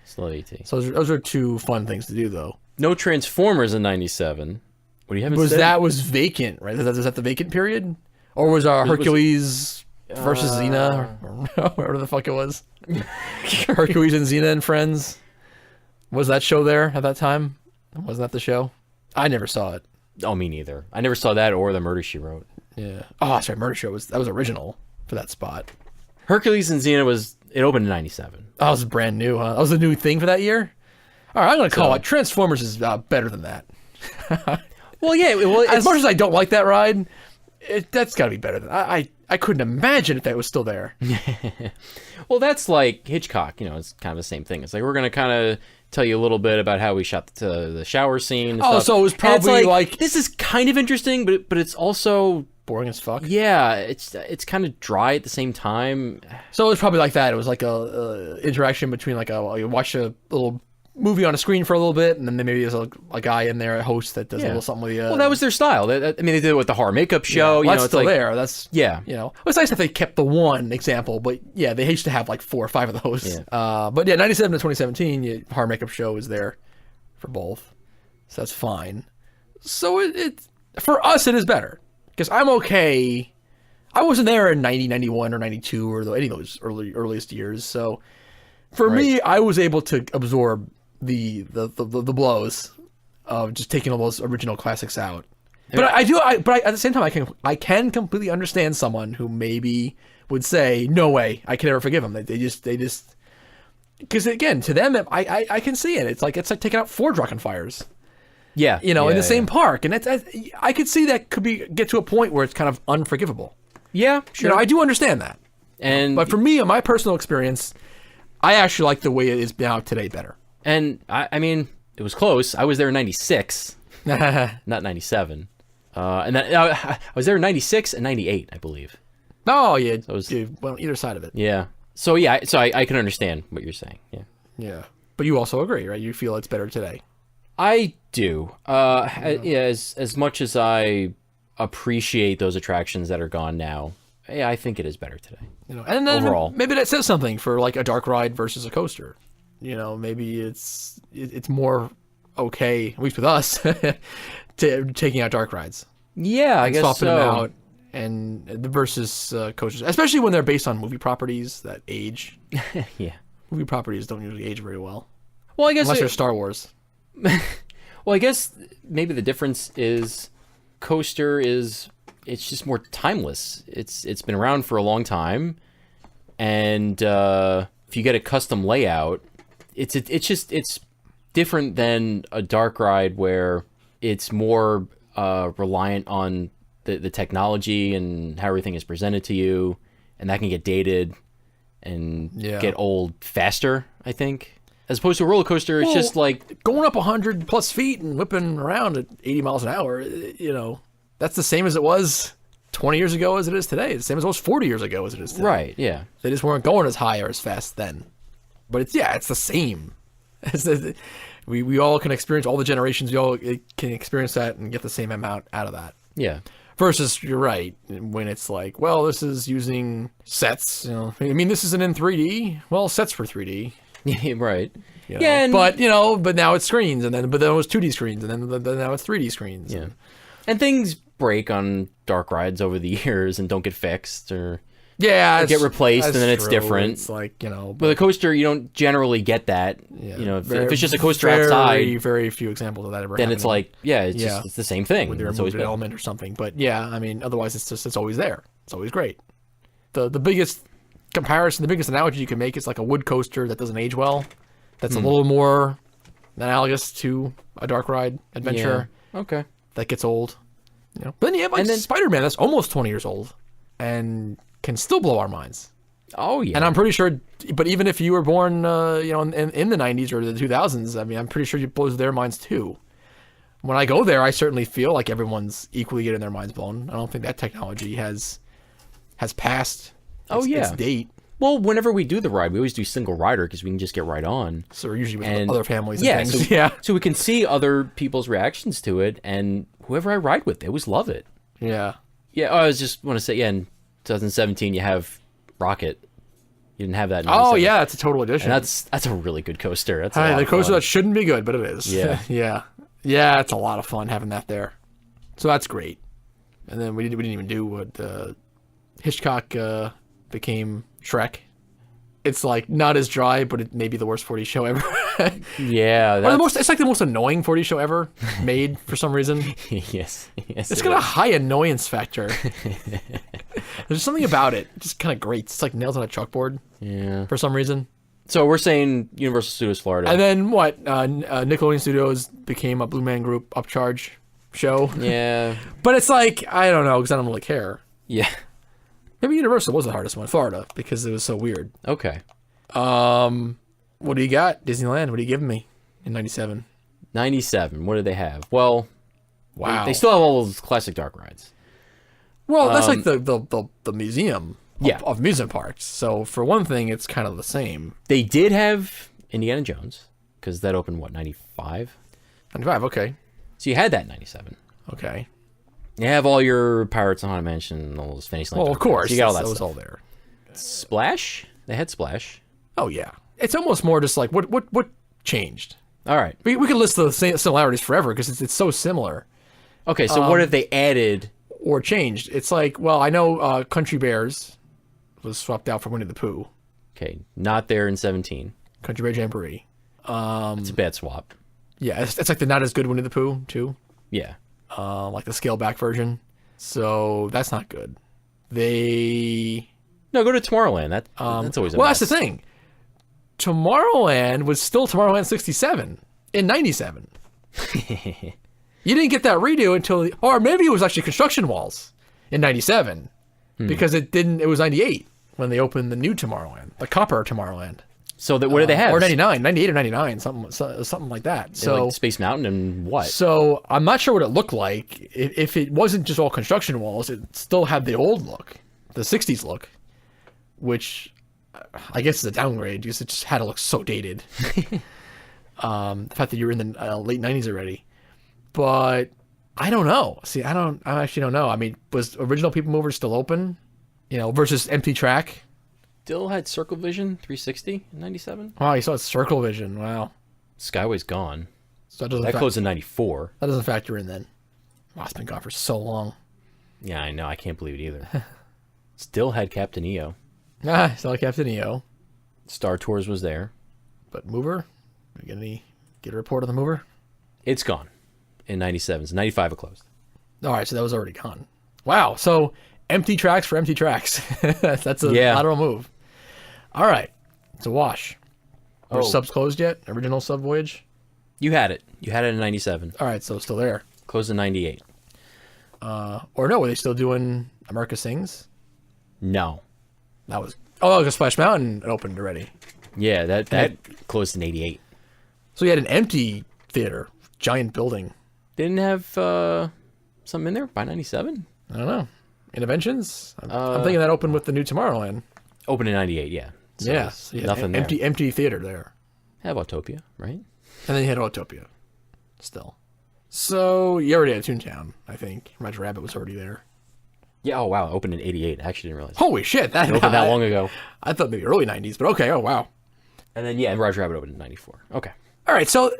Slow AT. So those are two fun things to do though. No Transformers in '97. What do you have instead? That was vacant, right? Was that the vacant period, or was Hercules versus Xena, or whatever the fuck it was? Hercules and Xena and Friends. Was that show there at that time? Wasn't that the show? I never saw it. Oh, me neither. I never saw that or the Murder She Wrote. Yeah. Oh, sorry, Murder Show was original for that spot. Hercules and Xena it opened in '97. That was brand new, huh? That was a new thing for that year. All right, I'm gonna call it. Transformers is better than that. Well, yeah. Well, As much as I don't like that ride, That's got to be better than I couldn't imagine if that was still there. Well, that's like Hitchcock. It's kind of the same thing. It's like we're gonna kind of tell you a little bit about how we shot the shower scene. And stuff. So it was probably like this is kind of interesting, but it's also boring as fuck. Yeah, it's kind of dry at the same time. So it was probably like that. It was like a interaction between like you watch a little movie on a screen for a little bit, and then maybe there's a guy in there, a host that does a little something with you. Well, that was their style. I mean, they did it with the horror makeup show. Well, it's still like, there. That's it's nice that they kept the one example, but yeah, they used to have like 4 or 5 of those. Yeah. But yeah, 97 to 2017, horror makeup show is there for both, so that's fine. So it for us it is better because I'm okay. I wasn't there in 90, 91, or 92 or any of those earliest years, so for me, I was able to absorb the blows of just taking all those original classics out. But at the same time, I can completely understand someone who maybe would say, "No way, I can never forgive them." They just because again, to them, I can see it. It's like taking out 4 Drachenfires. Yeah, in the same park, and I could see that could get to a point where it's kind of unforgivable. Yeah, sure. I do understand that. But for me, in my personal experience, I actually like the way it is now today better. And I mean, it was close. I was there in 96, not 97. And then I was there in 96 and 98, I believe. Oh, yeah. So well, either side of it. Yeah. So, yeah. So I can understand what you're saying. Yeah. Yeah. But you also agree, right? You feel it's better today. I do. As much as I appreciate those attractions that are gone now, yeah, I think it is better today. And then overall, maybe that says something for like a dark ride versus a coaster. Maybe it's more okay, at least with us, to taking out dark rides. Yeah, I guess swapping so. them out and versus coasters, especially when they're based on movie properties that age. Yeah, movie properties don't usually age very well. Well, I guess unless they're Star Wars. Well, I guess maybe the difference is coaster is it's just more timeless. It's been around for a long time, and if you get a custom layout, it's different than a dark ride where it's more reliant on the technology and how everything is presented to you, and that can get dated and get old faster, I think. As opposed to a roller coaster, it's just like going up 100 plus feet and whipping around at 80 miles an hour. That's the same as it was 20 years ago as it is today. It's the same as it was 40 years ago as it is today. Right, yeah. They just weren't going as high or as fast then. But it's the same. We all can experience, all the generations, we all can experience that and get the same amount out of that. Yeah. Versus, you're right, when it's like, well, this is using sets. I mean, this isn't in 3D. Well, sets for 3D. Right. Yeah, but now it's screens, but then it was 2D screens, and then now it's 3D screens. Yeah. And things break on dark rides over the years and don't get fixed or get replaced, and then it's different. It's like, With a coaster, you don't generally get that. Yeah, if it's just a coaster very, outside, very few examples of that ever. Then happening. It's like, it's the same thing. With a moved element or something. But yeah, I mean, otherwise it's always there. It's always great. The biggest comparison, the biggest analogy you can make is like a wood coaster that doesn't age well. That's a little more analogous to a dark ride adventure. Yeah. Okay. That gets old. But then you have like Spider-Man that's almost 20 years old and can still blow our minds. Oh yeah. And I'm pretty sure, but even if you were born in the 90s or the 2000s, I mean, I'm pretty sure it blows their minds too. When I go there, I certainly feel like everyone's equally getting their minds blown. I don't think that technology has passed its date. Well, whenever we do the ride, we always do single rider because we can just get right on. So we're usually with other families and things. So we can see other people's reactions to it, and whoever I ride with, they always love it. Yeah. Yeah, I was just want to say, in 2017, you have Rocket. You didn't have that in it's a total edition. And that's a really good coaster. That's the coaster that shouldn't be good, but it is. Yeah. Yeah, it's a lot of fun having that there. So that's great. And then we didn't even do what Hitchcock became Shrek. It's like not as dry, but it may be the worst 4D show ever. Yeah, it's like the most annoying 4D show ever made for some reason. Yes, it's got a high annoyance factor. There's something about it, just kind of grates. It's like nails on a chalkboard. Yeah, for some reason. So we're saying Universal Studios Florida, and then what? Nickelodeon Studios became a Blue Man Group upcharge show. Yeah. But it's like, I don't know, because I don't really care. Yeah. Maybe Universal was the hardest one, Florida, because it was so weird. Okay. What do you got, Disneyland? What are you giving me in 97? 97. What do they have? Well, Wow. they still have all those classic dark rides. Well, that's like the museum Yeah. of amusement parks. So for one thing, it's kind of the same. They did have Indiana Jones, because that opened, what, 95? 95, okay. So you had that in 97. Okay. You have all your Pirates and Haunted Mansion and all those Fantasyland. Well, of course. You got all that was stuff. all there. Splash? They had Splash. Oh, yeah. It's almost more just like, what changed? All right. We could list the similarities forever because it's so similar. Okay, so what have they added? Or changed. It's like, well, I know Country Bears was swapped out for Winnie the Pooh. Okay, not there in 17. Country Bear Jamboree. It's a bad swap. Yeah, it's like the not as good Winnie the Pooh, too. Yeah. Like the scaled back version. So that's not good. They... No, go to Tomorrowland. That's always a well, mess. that's the thing. Tomorrowland was still Tomorrowland 67 in 97. You didn't get that redo until, or maybe it was actually construction walls in 97 because it was 98 when they opened the new Tomorrowland, the copper Tomorrowland. So what did they have? Or 99, 98 or 99, something like that. So like Space Mountain and what? So I'm not sure what it looked like. If it wasn't just all construction walls, it still had the old look, the 60s look, which I guess is a downgrade because it just had to look so dated. The fact that you're in the late 90s already. But I don't know. See, I actually don't know. I mean, was original People Mover still open? You know, versus empty track? Still had Circle Vision 360 in 97. Oh, you saw it Circle Vision. Wow. Skyway's gone. So that Closed in 94. That doesn't factor in then. Oh, it's been gone for so long. Yeah, I know. I can't believe it either. Still had Captain EO. Still like Captain EO. Star Tours was there. But Mover? Get a report on the Mover? It's gone in 97. So 95 it closed. All right, so that was already gone. Wow. So empty tracks for empty tracks. That's a lateral move. All right. It's a wash. Are subs closed yet? Original sub voyage? You had it. You had it in 97. All right, so it's still there. Closed in 98. Or no, were they still doing America Sings? No. That was... Oh, because Splash Mountain opened already. Yeah, that closed in 88. So you had an empty theater. Giant building. Didn't have something in there by 97? I don't know. Interventions? I'm thinking that opened with the new Tomorrowland. Opened in 98, yeah. So Yeah. So nothing there. Empty theater there. Have Autopia, right? And then you had Autopia. Still. So you already had Toontown, I think. Roger Rabbit was already there. Yeah, oh wow, opened in 88. I actually didn't realize. Holy shit. That It opened that long ago. I thought maybe early 90s, but okay. Oh, wow. And then, yeah, Roger Rabbit opened in 94. Okay. All right, so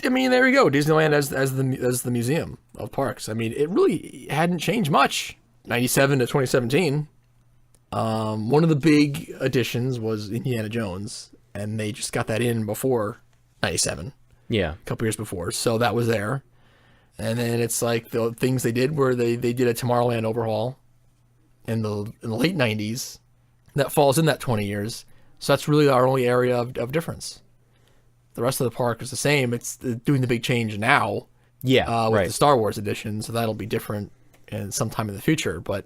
I mean, there we go. Disneyland as the museum of parks. I mean, it really hadn't changed much. 97 to 2017. One of the big additions was Indiana Jones, and they just got that in before 97, Yeah. a couple years before. So that was there. And then it's like the things they did where they did a Tomorrowland overhaul in the late 90s that falls in that 20 years. So that's really our only area of difference. The rest of the park is the same. It's doing the big change now. Yeah, with right. the Star Wars edition, so that'll be different in sometime in the future. But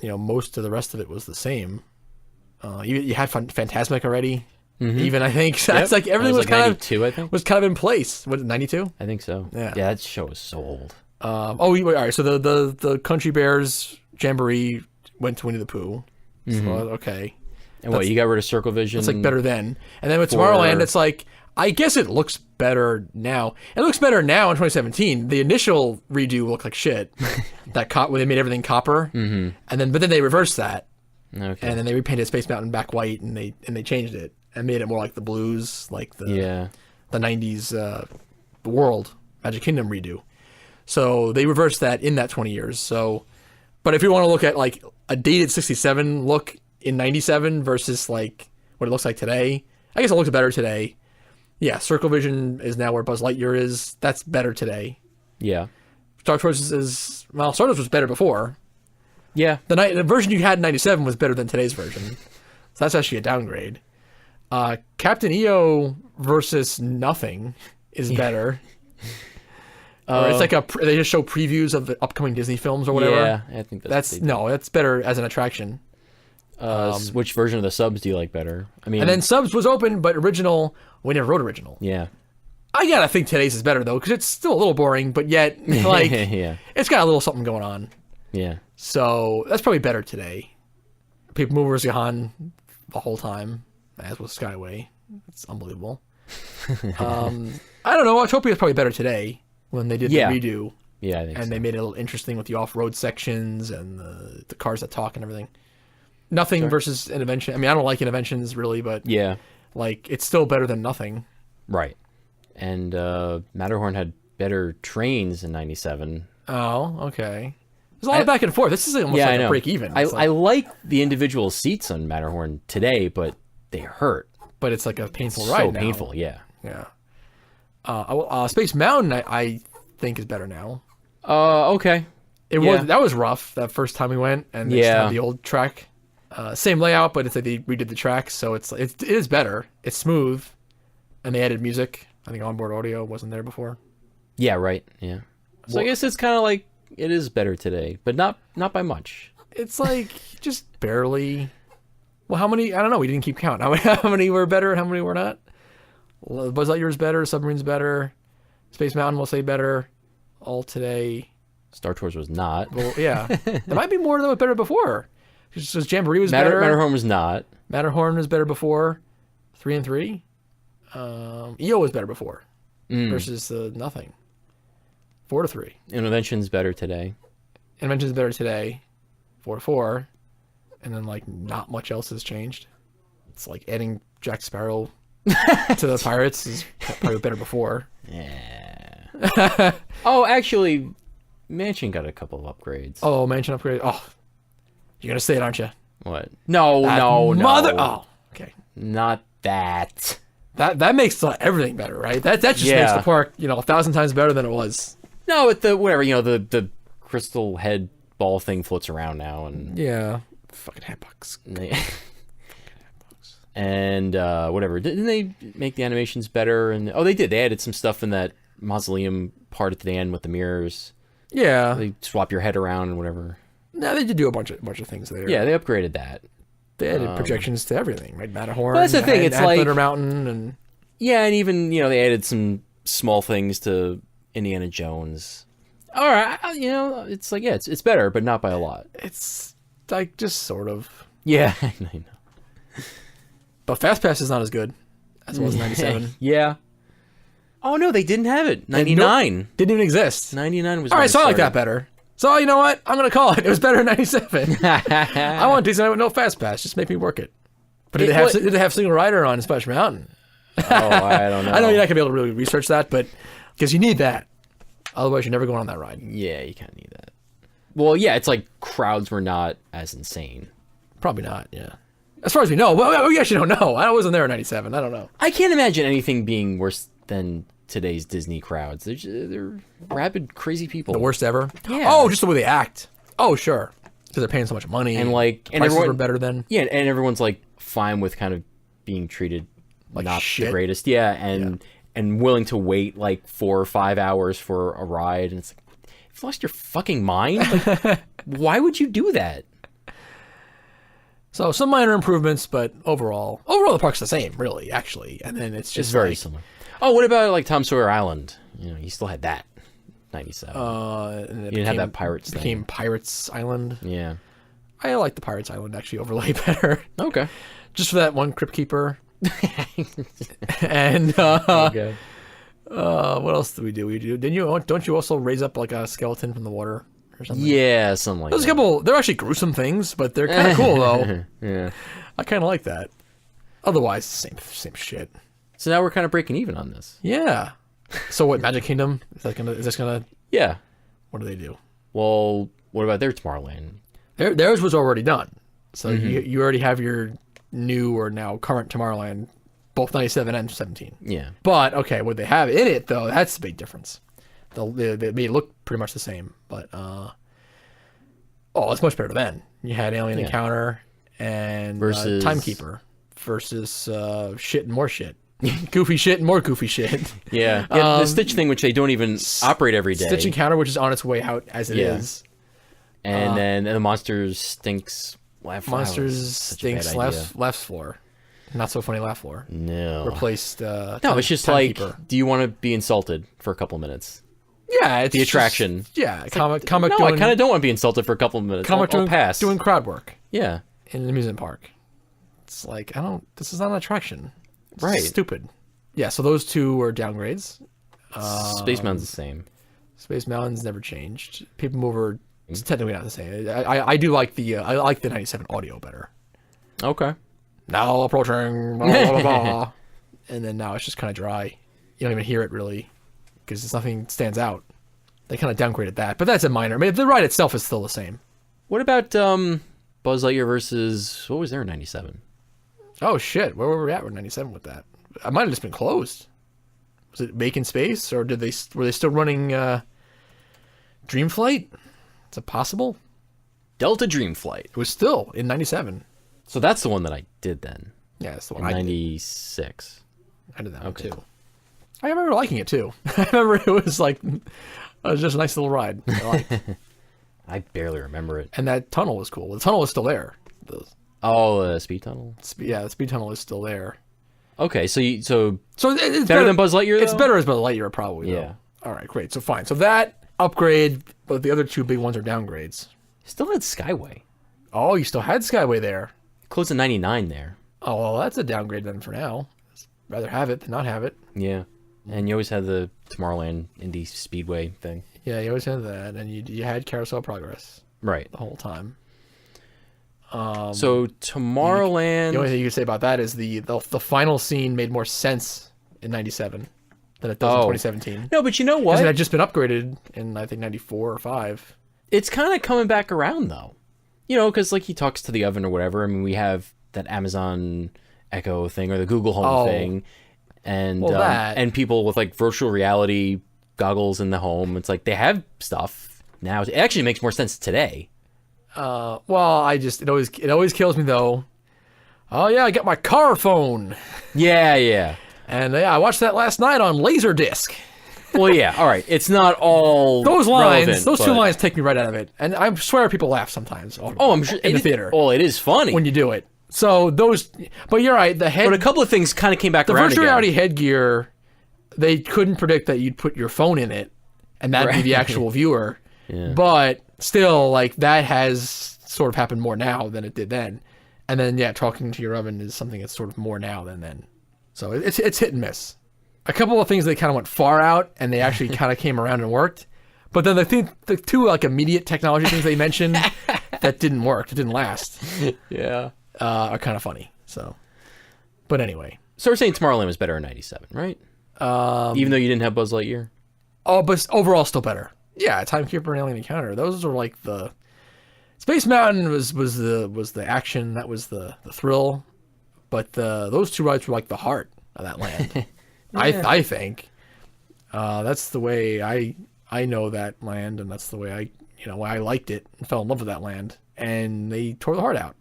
most of the rest of it was the same. You had Fantasmic already. Mm-hmm. Even I think so. It's like everything was kind 92, I think. was kind of in place. Was it 92? I think so. Yeah. Yeah, that show was so old. All right. So the Country Bears Jamboree went to Winnie the Pooh. Mm-hmm. So, okay. And what, you got rid of Circle Vision? It's like better then. And then with Tomorrowland, it's like, I guess it looks better now. It looks better now in 2017. The initial redo looked like shit. When they made everything copper, Mm-hmm. but then they reversed that, Okay. and then they repainted Space Mountain back white, and they changed it and made it more like the blues, like the 90s World Magic Kingdom redo. So they reversed that in that 20 years. So, but if you want to look at like a dated 67 look in 97 versus like what it looks like today, I guess it looks better today. Yeah, Circle Vision is now where Buzz Lightyear is. That's better today. Yeah. Star Tours Star Tours was better before. Yeah. The version you had in 97 was better than today's version. So that's actually a downgrade. Captain EO versus nothing is better. Or it's like they just show previews of the upcoming Disney films or whatever. Yeah, I think that's better as an attraction. Which version of the subs do you like better? I mean, And then subs was open, but original, we never wrote original. yeah, I gotta think today's is better though, because it's still a little boring, but yet like yeah, it's got a little something going on. yeah. So that's probably better today. People Movers gone the whole time, as was Skyway. It's unbelievable. I don't know. Autopia is probably better today when they did the redo. Yeah, I think and so. they made it a little interesting with the off-road sections and the cars that talk and everything. Nothing versus Intervention. I mean, I don't like Interventions really, but Yeah, like it's still better than nothing. right. And Matterhorn had better trains in '97. Oh, okay. There's a lot of back and forth. This is almost Yeah, I like know. a break even. I like the individual seats on Matterhorn today, but they hurt. But it's like a painful ride So now. painful, yeah. Yeah. Space Mountain, I think is better now. Okay. That was rough that first time we went, and they still Yeah. had the old track. Same layout, but it's like they redid the tracks, so it is better. It's smooth, and they added music. I think onboard audio wasn't there before. Yeah, right. Yeah. So I guess it's kind of like it is better today, but not by much. It's like just barely. Well, how many? I don't know. We didn't keep count. How many were better and how many were not? Buzz Lightyear's better. Submarine's better. Space Mountain will say better. All today. Star Tours was not. Well, yeah, there might be more that were better before. Because Jamboree was better. Matterhorn was not. Matterhorn was better before. 3 and 3. EO was better before. Versus nothing. 4 to 3. Intervention's better today. Invention's better today. 4 to 4. And then like not much else has changed. It's like adding Jack Sparrow to the Pirates is probably better before. Yeah. Oh, actually, Mansion got a couple of upgrades. Oh, mansion upgrade. Oh, you're gonna say it, aren't you? What? No. Oh, okay. Not that. That makes everything better, right? That just makes the park 1,000 times better than it was. No, with the whatever the crystal head ball thing floats around now, and Yeah. Fucking hatbox. and whatever. Didn't they make the animations better? And they did. They added some stuff in that mausoleum part at the end with the mirrors. Yeah. They swap your head around and whatever. No, they did do a bunch of things there. Yeah, they upgraded that. They added projections to everything, right? Matterhorn. Well, that's the thing. It's and like Thunder Mountain and yeah, and even they added some small things to Indiana Jones. All right, it's like it's better, but not by a lot. it's like just sort of. Yeah, I know. But Fast Pass is not as good as it was in 97. Yeah. Oh no, they didn't have it. 99. Nope, didn't even exist. 99 was. All when right, it so I like that started. better. So you know what? I'm gonna call it. It was better in 97. I want Disneyland with no Fast Pass. Just make me work it. But did they have single rider on Splash Mountain? Oh, I don't know. I know you're not gonna be able to really research that, but because you need that. Otherwise, you're never going on that ride. Yeah, you kind of need that. Well, yeah, it's like crowds were not as insane. Probably not. Yeah. As far as we know, well, we actually don't know. I wasn't there in '97. I don't know. I can't imagine anything being worse than today's Disney crowds. They're rabid, crazy people. The worst ever. Yeah. Oh, just the way they act. Oh, sure. Because they're paying so much money. And like, the prices were better then. Yeah, and everyone's like fine with kind of being treated Like not shit. the greatest. Yeah, and willing to wait like 4 or 5 hours for a ride, and it's like, you've lost your fucking mind. Like, why would you do that? So some minor improvements, but overall the park's the same, really, actually. And then it's just It's very like, similar. Oh, what about like Tom Sawyer Island? You still had that. 97. and You didn't have that Pirates thing. became Pirates Island. Yeah. I like the Pirates Island actually overlay better. Okay. Just for that one Crypt Keeper. And Okay. what else did we do? Don't you also raise up like a skeleton from the water or something? Yeah, something like There's a that. couple. They're actually gruesome things, but they're kind of cool though. Yeah. I kind of like that. Otherwise, same shit. So now we're kind of breaking even on this. Yeah. So what? Magic Kingdom? Is this gonna? Yeah. What do they do? Well, what about their Tomorrowland? Theirs was already done. So you already have your new or now current Tomorrowland, both 97 and 17. Yeah. But okay, what they have in it though, that's the big difference. They may look pretty much the same, but it's much better than. You had Alien Encounter and Versus- Timekeeper versus shit and more shit. Goofy shit and more goofy shit. Yeah. The Stitch thing, which they don't even operate every day. Stitch Encounter, which is on its way out as it is. And then the Monsters Stinks Laugh Floor. Monsters Stinks Laugh Floor. Not so funny laugh floor. No. Replaced. No, it's just Timekeeper. Do you want to be insulted for a couple minutes? Yeah, it's the attraction. Comic. No, I kind of don't want to be insulted for a couple of minutes. Comic I'll pass. Doing crowd work. Yeah. In an amusement park. It's like this is not an attraction. It's right. Stupid. Yeah. So those two were downgrades. Space Mountain's the same. Space Mountain's never changed. People Mover. It's technically not the same. I do like the I like the 97 audio better. Okay. Now approaching, blah, blah, blah, blah. And then now it's just kind of dry. You don't even hear it really, because nothing stands out. They kind of downgraded that, but that's a minor. I mean, the ride itself is still the same. What about Buzz Lightyear versus what was there in '97? Oh shit, where were we at with '97 with that? I might have just been closed. Was it Vacant Space, or were they still running Dream Flight? Is it possible? Delta Dream Flight. It was still in '97. So that's the one that I did then. Yeah, that's the one in I did. '96. I did that one too. I remember liking it too. I remember it was like, it was just a nice little ride. I liked. I barely remember it. And that tunnel was cool. The tunnel is still there. The speed tunnel? Yeah, the speed tunnel is still there. Okay, so it's better than Buzz Lightyear, though? It's better as Buzz Lightyear, probably. Yeah. Though. All right, great. So fine. So that upgrade, but the other two big ones are downgrades. Still had Skyway. Oh, you still had Skyway there. Closed in '99 there. Oh, well, that's a downgrade then for now. Rather have it than not have it. Yeah. And you always had the Tomorrowland Indy Speedway thing. Yeah, you always had that. And you had Carousel Progress. Right. The whole time. So Tomorrowland... The only thing you can say about that is the final scene made more sense in '97 than it does in 2017. No, but you know what? Because it had just been upgraded in, I think, '94 or '5. It's kind of coming back around, though. You know, because like he talks to the oven or whatever. I mean, we have that Amazon Echo thing or the Google Home thing. And and people with like virtual reality goggles in the home. It's like they have stuff now. It actually makes more sense today. Well, it always kills me though. Oh yeah, I got my car phone. Yeah. And I watched that last night on Laserdisc. Well, yeah, all right. It's not all those lines. relevant, Those two lines take me right out of it, and I swear people laugh sometimes. I'm sure in the theater. Well, it is funny when you do it. So those, but you're right. But a couple of things kind of came back around. The virtual reality headgear, they couldn't predict that you'd put your phone in it, and that'd be the actual viewer. Yeah. But still, like that has sort of happened more now than it did then. And then talking to your oven is something that's sort of more now than then. So it's hit and miss. A couple of things they kind of went far out, and they actually kind of came around and worked. But then the two like immediate technology things they mentioned that didn't work, that didn't last. Yeah. Are kind of funny. So, but anyway. So we're saying Tomorrowland was better in '97, right? Even though you didn't have Buzz Lightyear. Oh, but overall still better. Yeah, Timekeeper and Alien Encounter. Those were like the Space Mountain was the action. That was the thrill. But those two rides were like the heart of that land. Yeah. I think that's the way I know that land, and that's the way I liked it and fell in love with that land. And they tore the heart out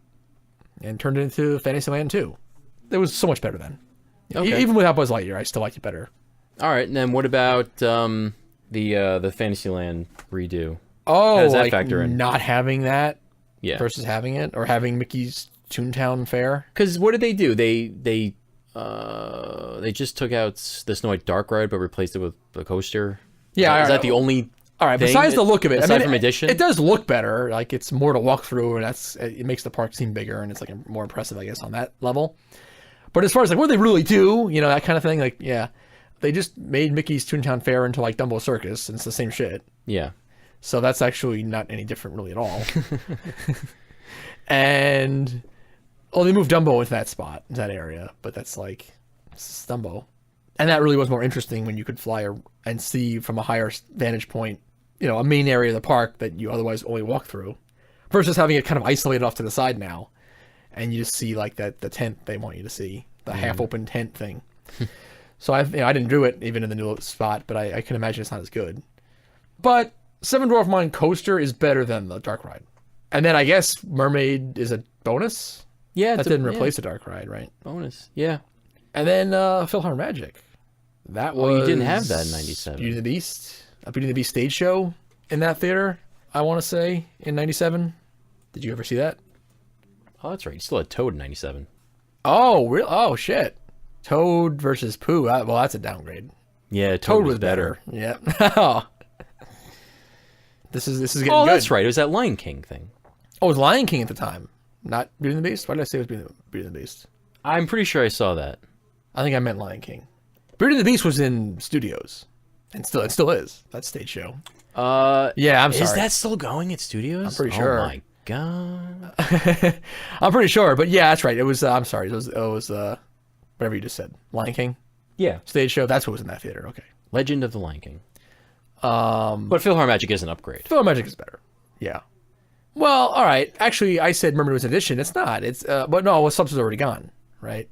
and turned it into Fantasyland 2. It was so much better then. Okay. Even without Buzz Lightyear, I still liked it better. All right, and then what about the Fantasyland redo? Oh, how does that factor in? Not having that versus having it, or having Mickey's Toontown Fair? Because what did they do? They just took out the Snow White Dark Ride, but replaced it with a coaster. Yeah, is that the only? All right. Besides the look of it, aside from addition, it does look better. Like it's more to walk through, and it makes the park seem bigger, and it's like more impressive, I guess, on that level. But as far as like what they really do, that kind of thing, like they just made Mickey's Toontown Fair into like Dumbo Circus, and it's the same shit. Yeah. So that's actually not any different really at all. And they moved Dumbo into that spot, that area, but that's like it's Dumbo. And that really was more interesting when you could fly and see from a higher vantage point, a main area of the park that you otherwise only walk through, versus having it kind of isolated off to the side now, and you just see like the tent they want you to see, the half-open tent thing. So I didn't do it even in the new spot, but I can imagine it's not as good. But Seven Dwarf Mine Coaster is better than the Dark Ride, and then I guess Mermaid is a bonus. Yeah, that didn't replace the Dark Ride, right? Bonus, yeah. And then PhilharMagic. That was... Oh, you didn't have that in 97. Beauty and the Beast. A Beauty and the Beast stage show in that theater, I want to say, in 97. Did you ever see that? Oh, that's right. You still had Toad in 97. Oh, real? Oh, shit. Toad versus Pooh. Well, that's a downgrade. Yeah, Toad was better. Yeah. This is getting good. That's right. It was that Lion King thing. Oh, it was Lion King at the time, not Beauty and the Beast. Why did I say it was Beauty and the Beast? I'm pretty sure I saw that. I think I meant Lion King. Beauty and the Beast was in studios, and it still is. That stage show. Yeah, I'm sorry. Is that still going at studios? I'm pretty sure. Oh my god. I'm pretty sure, but yeah, that's right. It was. I'm sorry. It was whatever you just said. Lion King. Yeah. Stage show. That's what was in that theater. Okay. Legend of the Lion King. But PhilharMagic is an upgrade. PhilharMagic is better. Yeah. Well, all right. Actually, I said Mermaid was an addition. It's not. It's but no, well, Subs was already gone, right?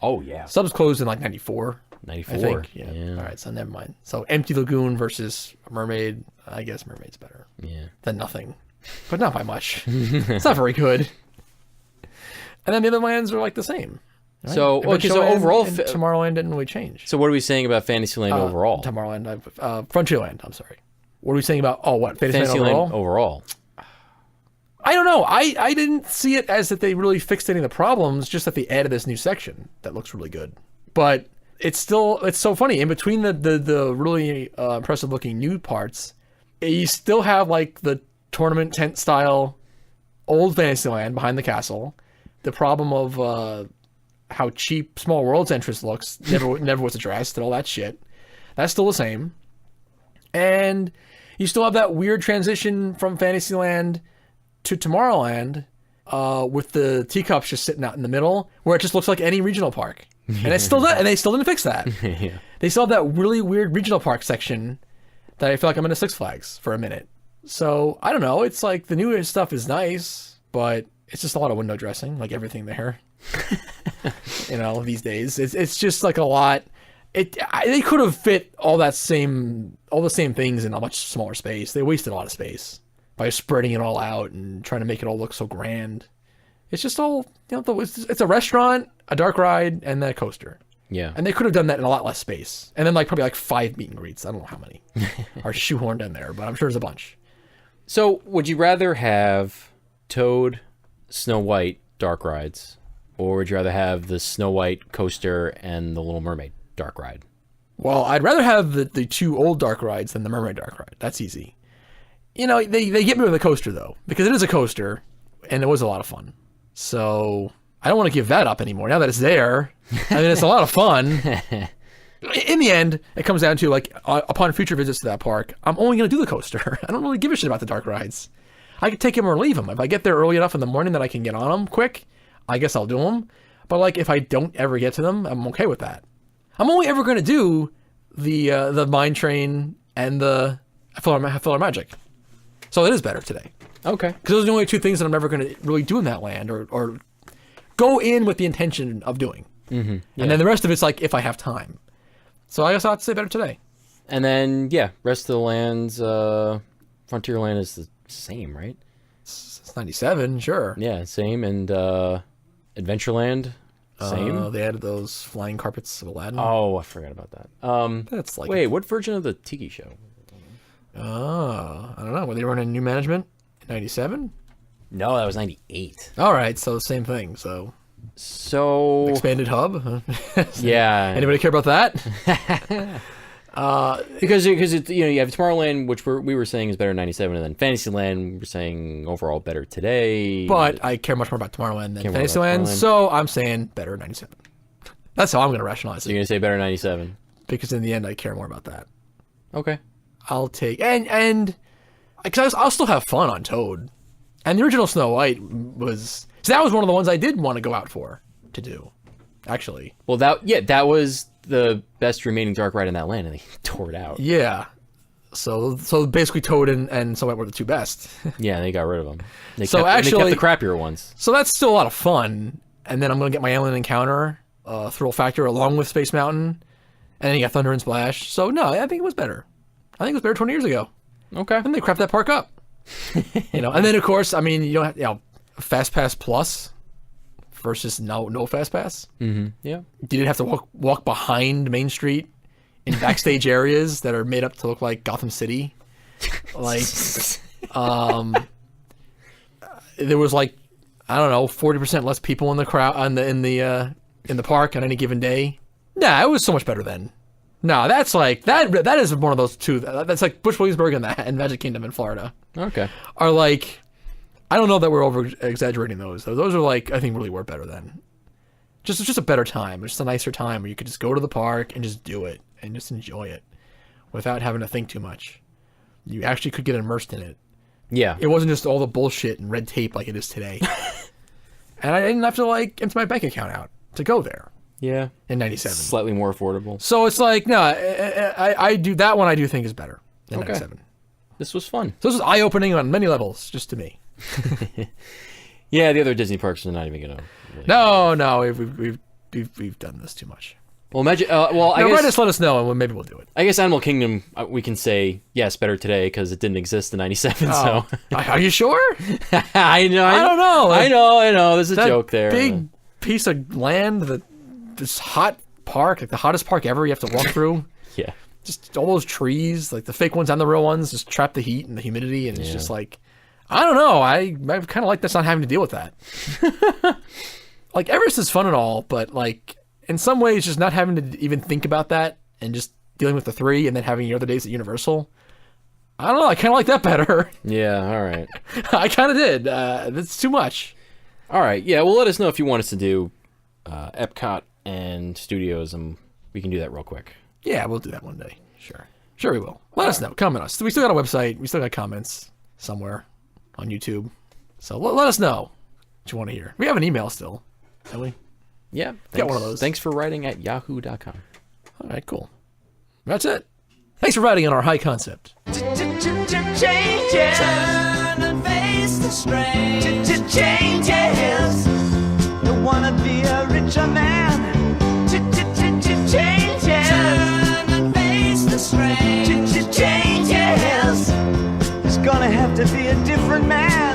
Oh yeah. Subs closed in like 94. 94. I think. Yeah. All right. So never mind. So Empty Lagoon versus Mermaid. I guess Mermaid's better. Yeah. Than nothing, but not by much. It's not very good. And then the other lands are like the same. Right? So overall, Tomorrowland didn't really change. So what are we saying about Fantasyland overall? Tomorrowland, Frontierland. I'm sorry. What are we saying about Fantasyland overall? I don't know. I didn't see it as that they really fixed any of the problems. Just that they added this new section that looks really good. But it's so funny in between the really impressive looking new parts. You still have like the tournament tent style old Fantasyland behind the castle. The problem of how cheap Small World's entrance looks never was addressed and all that shit. That's still the same. And you still have that weird transition from Fantasyland to Tomorrowland with the teacups just sitting out in the middle where it just looks like any regional park. And it's still that, and they still didn't fix that. Yeah. They still have that really weird regional park section that I feel like I'm in a Six Flags for a minute. So I don't know. It's like the new stuff is nice, but it's just a lot of window dressing, like everything there. These days it's just like a lot. They could have fit all the same things in a much smaller space. They wasted a lot of space by spreading it all out and trying to make it all look so grand. It's just all it's a restaurant, a dark ride, and then a coaster. Yeah. And they could have done that in a lot less space. And then probably 5 meet and greets. I don't know how many are shoehorned in there, but I'm sure there's a bunch. So would you rather have Toad, Snow White, dark rides, or would you rather have the Snow White coaster and the Little Mermaid dark ride? Well, I'd rather have the 2 old dark rides than the Mermaid dark ride. That's easy. They get me with the coaster though, because it is a coaster and it was a lot of fun. So I don't want to give that up anymore. Now that it's there, it's a lot of fun. In the end, it comes down to upon future visits to that park, I'm only going to do the coaster. I don't really give a shit about the dark rides. I could take them or leave them. If I get there early enough in the morning that I can get on them quick, I guess I'll do them. But if I don't ever get to them, I'm okay with that. I'm only ever going to do the Mine Train and the PhilharMagic. So it is better today. Okay. Because those are the only 2 things that I'm never going to really do in that land or go in with the intention of doing. Mm-hmm. Yeah. And then the rest of it's if I have time. So I guess I'll have to say better today. And then, rest of the lands, Frontierland is the same, right? It's 97, sure. Yeah, same. And Adventureland, same. They added those flying carpets of Aladdin. Oh, I forgot about that. That's wait, what version of the Tiki Show? I don't know. Were they running new management in 97? No, that was 98. All right, so the same thing. So expanded hub. Yeah. Anybody care about that? Because it's, you have Tomorrowland, which we were saying is better in 97, and then Fantasyland we're saying overall better today. But I care much more about Tomorrowland than Fantasyland, so I'm saying better in 97. That's how I'm going to rationalize it. You're going to say better in 97? Because in the end, I care more about that. Okay. I'll take and because I'll still have fun on Toad, and the original Snow White was that was one of the ones I did want to go out to do, actually. Well, that was the best remaining dark ride in that land, and they tore it out. Yeah. So basically, Toad and Snow White were the 2 best. Yeah, they got rid of them. They kept the crappier ones. So that's still a lot of fun. And then I'm gonna get my Alien Encounter, Thrill Factor, along with Space Mountain, and then you got Thunder and Splash. So no, I think it was better. I think it was better 20 years ago. Okay. And they crapped that park up. And then of course, you don't have Fast Pass Plus versus no fast pass. Mm-hmm. Yeah. You didn't have to walk behind Main Street in backstage areas that are made up to look like Gotham City. Like, there was like, I don't know, 40% less people in the crowd in the park on any given day. Nah, it was so much better then. No, that's like that is one of those two. That's like Busch Williamsburg and Magic Kingdom in Florida. Okay. Are like, I don't know that we're over exaggerating those. Those are like, I think really were better then. Just a better time. Just a nicer time where you could just go to the park and just do it and just enjoy it without having to think too much. You actually could get immersed in it. Yeah. It wasn't just all the bullshit and red tape like it is today. And I didn't have to like empty my bank account out to go there. Yeah. In 97. Slightly more affordable. So it's like, no, I do that one I do think is better than 97. This was fun. So this was eye-opening on many levels, just to me. Yeah, the other Disney parks are not even gonna. Really No, we've done this too much. Well, imagine. Well, I guess. Just let us know, and maybe we'll do it. I guess Animal Kingdom, we can say yes, better today because it didn't exist in '97. Oh. So. Are you sure? I know. I don't know. I know. There's a joke there. Big piece of land, this hot park, like the hottest park ever. You have to walk through. Yeah. Just all those trees, like the fake ones and the real ones, just trap the heat and the humidity, and it's just like, I don't know. I kind of like this not having to deal with that. Like Everest is fun and all, but like in some ways, just not having to even think about that and just dealing with the 3 and then having your other days at Universal. I don't know. I kind of like that better. Yeah. All right. I kind of did. That's too much. All right. Yeah. Well, let us know if you want us to do Epcot and Studios, and we can do that real quick. Yeah, we'll do that one day. Sure we will. Let us know. Comment us. We still got a website. We still got comments somewhere on YouTube. So let us know what you want to hear. We have an email still, don't we? Yeah. Get one of those. Thanks for writing at yahoo.com. All right, cool. That's it. Thanks for writing on our high concept. Changes. Turn and face the strain. Changes. Don't wanna be a richer man. Changes. Turn and face the strain. Changes. There's gonna have to be a different man.